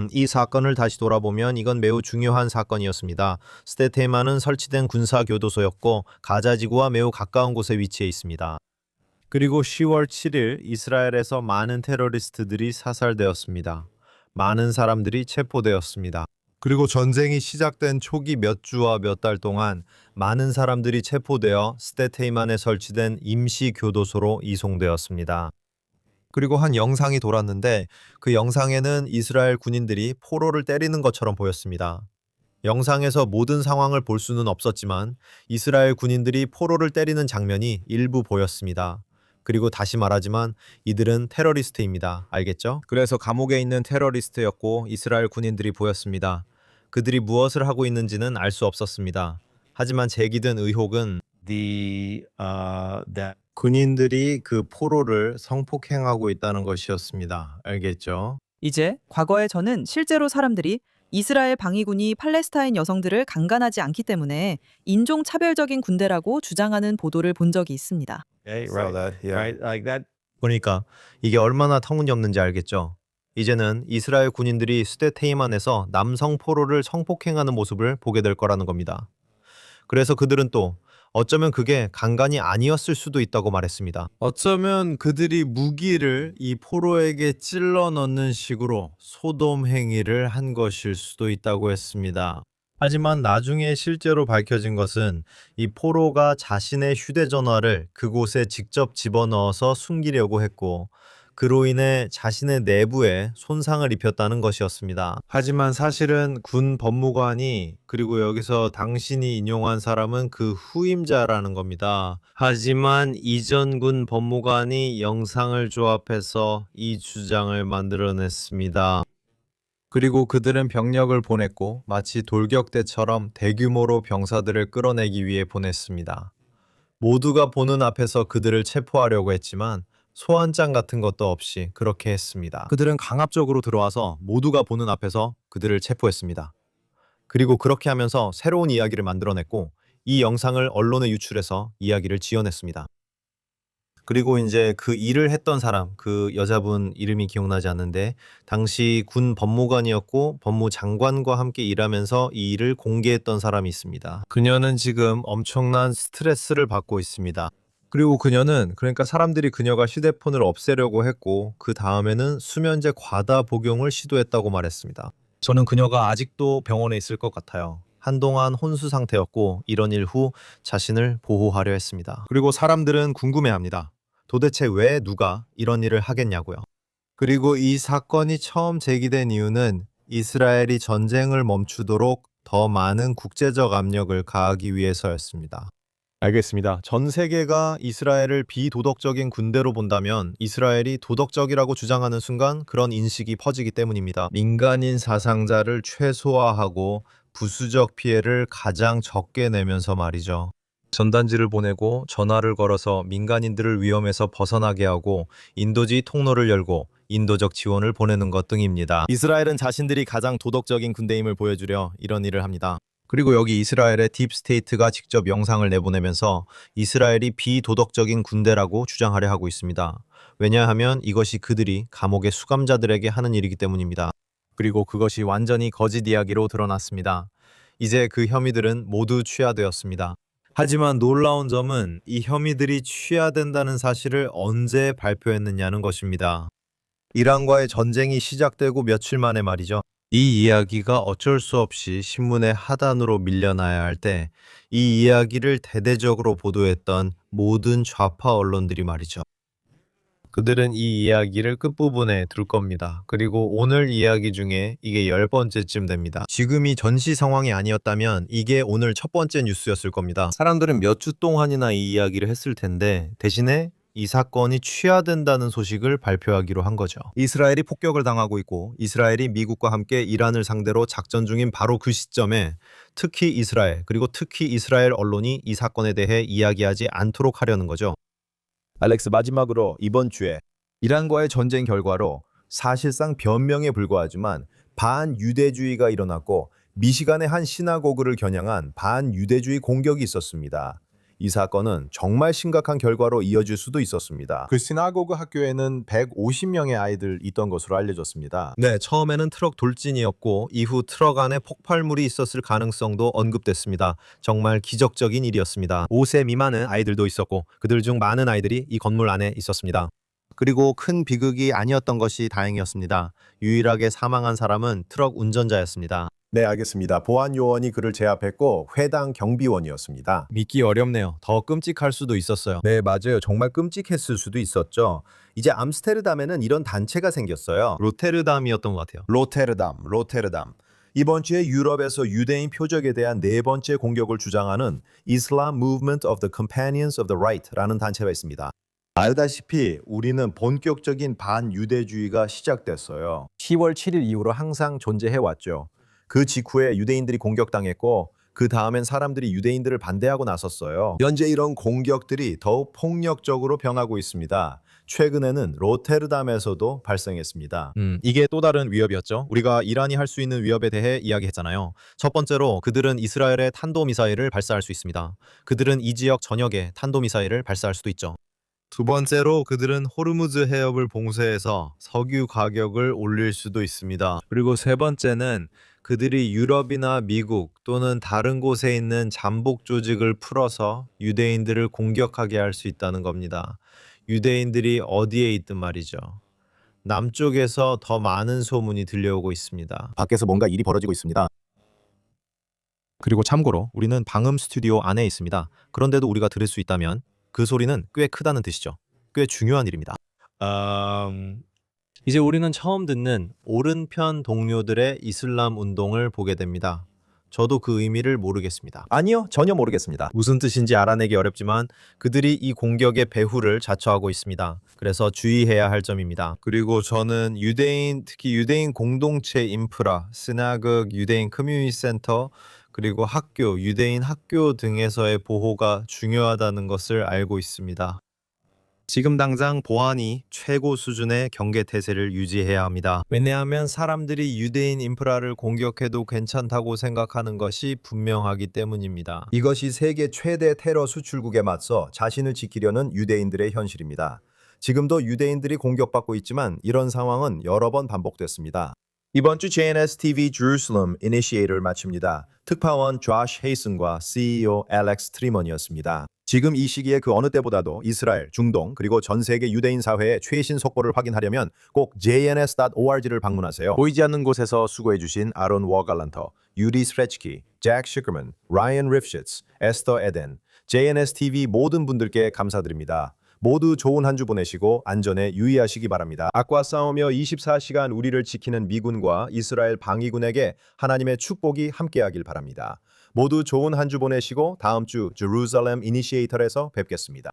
Speaker 1: 이 사건을 다시 돌아보면 이건 매우 중요한 사건이었습니다. 스텟 헤이만은 설치된 군사 교도소였고 가자지구와 매우 가까운 곳에 위치해 있습니다. 그리고 10월 7일 이스라엘에서 많은 테러리스트들이 사살되었습니다. 많은 사람들이 체포되었습니다. 그리고 전쟁이 시작된 초기 몇 주와 몇 달 동안 많은 사람들이 체포되어 스텟 헤이만에 설치된 임시 교도소로 이송되었습니다. 그리고 한 영상이 돌았는데 그 영상에는 이스라엘 군인들이 포로를 때리는 것처럼 보였습니다. 영상에서 모든 상황을 볼 수는 없었지만 이스라엘 군인들이 포로를 때리는 장면이 일부 보였습니다. 그리고 다시 말하지만 이들은 테러리스트입니다. 알겠죠? 그래서 감옥에 있는 테러리스트였고 이스라엘 군인들이 보였습니다. 그들이 무엇을 하고 있는지는 알 수 없었습니다. 하지만 제기된 의혹은 군인들이 그 포로를 성폭행하고 있다는 것이었습니다. 알겠죠?
Speaker 10: 이제 과거에 저는 실제로 사람들이 이스라엘 방위군이 팔레스타인 여성들을 강간하지 않기 때문에 인종차별적인 군대라고 주장하는 보도를 본 적이 있습니다.
Speaker 1: 그러니까 이게 얼마나 터무니없는지 알겠죠? 이제는 이스라엘 군인들이 스텟 헤이만에서 남성 포로를 성폭행하는 모습을 보게 될 거라는 겁니다. 그래서 그들은 또 어쩌면 그게 강간이 아니었을 수도 있다고 말했습니다.
Speaker 2: 어쩌면 그들이 무기를 이 포로에게 찔러 넣는 식으로 소돔 행위를 한 것일 수도 있다고 했습니다. 하지만 나중에 실제로 밝혀진 것은 이 포로가 자신의 휴대전화를 그곳에 직접 집어넣어서 숨기려고 했고 그로 인해 자신의 내부에 손상을 입혔다는 것이었습니다. 하지만 사실은 군 법무관이 그리고 여기서 당신이 인용한 사람은 그 후임자라는 겁니다. 하지만 이전 군 법무관이 영상을 조합해서 이 주장을 만들어냈습니다. 그리고 그들은 병력을 보냈고 마치 돌격대처럼 대규모로 병사들을 끌어내기 위해 보냈습니다. 모두가 보는 앞에서 그들을 체포하려고 했지만 소환장 같은 것도 없이 그렇게 했습니다. 그들은 강압적으로 들어와서 모두가 보는 앞에서 그들을 체포했습니다. 그리고 그렇게 하면서 새로운 이야기를 만들어냈고 이 영상을 언론에 유출해서 이야기를 지어냈습니다. 그리고 이제 그 일을 했던 사람, 그 여자분 이름이 기억나지 않는데 당시 군 법무관이었고 법무장관과 함께 일하면서 이 일을 공개했던 사람이 있습니다. 그녀는 지금 엄청난 스트레스를 받고 있습니다. 그리고 그녀는 그러니까 사람들이 그녀가 휴대폰을 없애려고 했고 그 다음에는 수면제 과다 복용을 시도했다고 말했습니다. 저는 그녀가 아직도 병원에 있을 것 같아요. 한동안 혼수 상태였고 이런 일 후 자신을 보호하려 했습니다. 그리고 사람들은 궁금해합니다. 도대체 왜 누가 이런 일을 하겠냐고요. 그리고 이 사건이 처음 제기된 이유는 이스라엘이 전쟁을 멈추도록 더 많은 국제적 압력을 가하기 위해서였습니다. 알겠습니다. 전 세계가 이스라엘을 비도덕적인 군대로 본다면 이스라엘이 도덕적이라고 주장하는 순간 그런 인식이 퍼지기 때문입니다. 민간인 사상자를 최소화하고 부수적 피해를 가장 적게 내면서 말이죠. 전단지를 보내고 전화를 걸어서 민간인들을 위험에서 벗어나게 하고 인도지 통로를 열고 인도적 지원을 보내는 것 등입니다. 이스라엘은 자신들이 가장 도덕적인 군대임을 보여주려 이런 일을 합니다. 그리고 여기 이스라엘의 딥스테이트가 직접 영상을 내보내면서 이스라엘이 비도덕적인 군대라고 주장하려 하고 있습니다. 왜냐하면 이것이 그들이 감옥의 수감자들에게 하는 일이기 때문입니다. 그리고 그것이 완전히 거짓 이야기로 드러났습니다. 이제 그 혐의들은 모두 취하되었습니다. 하지만 놀라운 점은 이 혐의들이 취하된다는 사실을 언제 발표했느냐는 것입니다. 이란과의 전쟁이 시작되고 며칠 만에 말이죠. 이 이야기가 어쩔 수 없이 신문의 하단으로 밀려나야 할 때 이 이야기를 대대적으로 보도했던 모든 좌파 언론들이 말이죠. 그들은 이 이야기를 끝부분에 둘 겁니다. 그리고 오늘 이야기 중에 이게 10번째쯤 됩니다. 지금이 전시 상황이 아니었다면 이게 오늘 첫 번째 뉴스였을 겁니다. 사람들은 몇 주 동안이나 이 이야기를 했을 텐데 대신에 이 사건이 취하된다는 소식을 발표하기로 한 거죠. 이스라엘이 폭격을 당하고 있고 이스라엘이 미국과 함께 이란을 상대로 작전 중인 바로 그 시점에 특히 이스라엘 그리고 특히 이스라엘 언론이 이 사건에 대해 이야기하지 않도록 하려는 거죠. 알렉스 마지막으로 이번 주에 이란과의 전쟁 결과로 사실상 변명에 불과하지만 반유대주의가 일어났고 미시간의 한 시나고그를 겨냥한 반유대주의 공격이 있었습니다. 이 사건은 정말 심각한 결과로 이어질 수도 있었습니다. 그 시나고그 학교에는 150명의 아이들 있던 것으로 알려졌습니다. 네, 처음에는 트럭 돌진이었고 이후 트럭 안에 폭발물이 있었을 가능성도 언급됐습니다. 정말 기적적인 일이었습니다. 5세 미만의 아이들도 있었고 그들 중 많은 아이들이 이 건물 안에 있었습니다. 그리고 큰 비극이 아니었던 것이 다행이었습니다. 유일하게 사망한 사람은 트럭 운전자였습니다. 네, 알겠습니다. 보안 요원이 그를 제압했고 회당 경비원이었습니다. 믿기 어렵네요. 더 끔찍할 수도 있었어요. 네, 맞아요. 정말 끔찍했을 수도 있었죠. 이제 암스테르담에는 이런 단체가 생겼어요. 로테르담이었던 것 같아요. 로테르담. 이번 주에 유럽에서 유대인 표적에 대한 네 번째 공격을 주장하는 Islam Movement of the Companions of the Right라는 단체가 있습니다. 알다시피 우리는 본격적인 반유대주의가 시작됐어요. 10월 7일 이후로 항상 존재해왔죠. 그 직후에 유대인들이 공격당했고 그 다음엔 사람들이 유대인들을 반대하고 나섰어요. 현재 이런 공격들이 더욱 폭력적으로 변하고 있습니다. 최근에는 로테르담에서도 발생했습니다. 이게 또 다른 위협이었죠. 우리가 이란이 할 수 있는 위협에 대해 이야기했잖아요. 첫 번째로 그들은 이스라엘의 탄도미사일을 발사할 수 있습니다. 그들은 이 지역 전역에 탄도미사일을 발사할 수도 있죠. 두 번째로 그들은 호르무즈 해협을 봉쇄해서 석유 가격을 올릴 수도 있습니다. 그리고 세 번째는 그들이 유럽이나 미국 또는 다른 곳에 있는 잠복 조직을 풀어서 유대인들을 공격하게 할 수 있다는 겁니다. 유대인들이 어디에 있든 말이죠. 남쪽에서 더 많은 소문이 들려오고 있습니다.
Speaker 1: 밖에서 뭔가 일이 벌어지고 있습니다. 그리고 참고로 우리는 방음 스튜디오 안에 있습니다. 그런데도 우리가 들을 수 있다면 그 소리는 꽤 크다는 뜻이죠. 꽤 중요한 일입니다. 이제 우리는 처음 듣는 오른편 동료들의 이슬람 운동을 보게 됩니다. 저도 그 의미를 모르겠습니다.
Speaker 2: 아니요, 전혀 모르겠습니다.
Speaker 1: 무슨 뜻인지 알아내기 어렵지만 그들이 이 공격의 배후를 자처하고 있습니다. 그래서 주의해야 할 점입니다.
Speaker 2: 그리고 저는 특히 유대인 공동체 인프라, 스나극, 유대인 커뮤니티 센터, 그리고 학교, 유대인 학교 등에서의 보호가 중요하다는 것을 알고 있습니다.
Speaker 1: 지금 당장 보안이 최고 수준의 경계 태세를 유지해야 합니다.
Speaker 2: 왜냐하면 사람들이 유대인 인프라를 공격해도 괜찮다고 생각하는 것이 분명하기 때문입니다. 이것이 세계 최대 테러 수출국에 맞서 자신을 지키려는 유대인들의 현실입니다. 지금도 유대인들이 공격받고 있지만 이런 상황은 여러 번 반복됐습니다. 이번 주 JNS TV Jerusalem Initiator를 마칩니다. 특파원 조시 헤이슨과 CEO 알렉스 트리먼이었습니다. 지금 이 시기에 그 어느 때보다도 이스라엘, 중동, 그리고 전 세계 유대인 사회의 최신 속보를 확인하려면 꼭 jns.org를 방문하세요. 보이지 않는 곳에서 수고해주신 아론 워갈란터, 유리 스프레츠키, 잭 시커먼, 라이언 리프시츠, 에스터 에덴, JNS TV 모든 분들께 감사드립니다. 모두 좋은 한 주 보내시고 안전에 유의하시기 바랍니다. 악과 싸우며 24시간 우리를 지키는 미군과 이스라엘 방위군에게 하나님의 축복이 함께하길 바랍니다. 모두 좋은 한 주 보내시고 다음 주 제루살렘 이니시에이터에서 뵙겠습니다.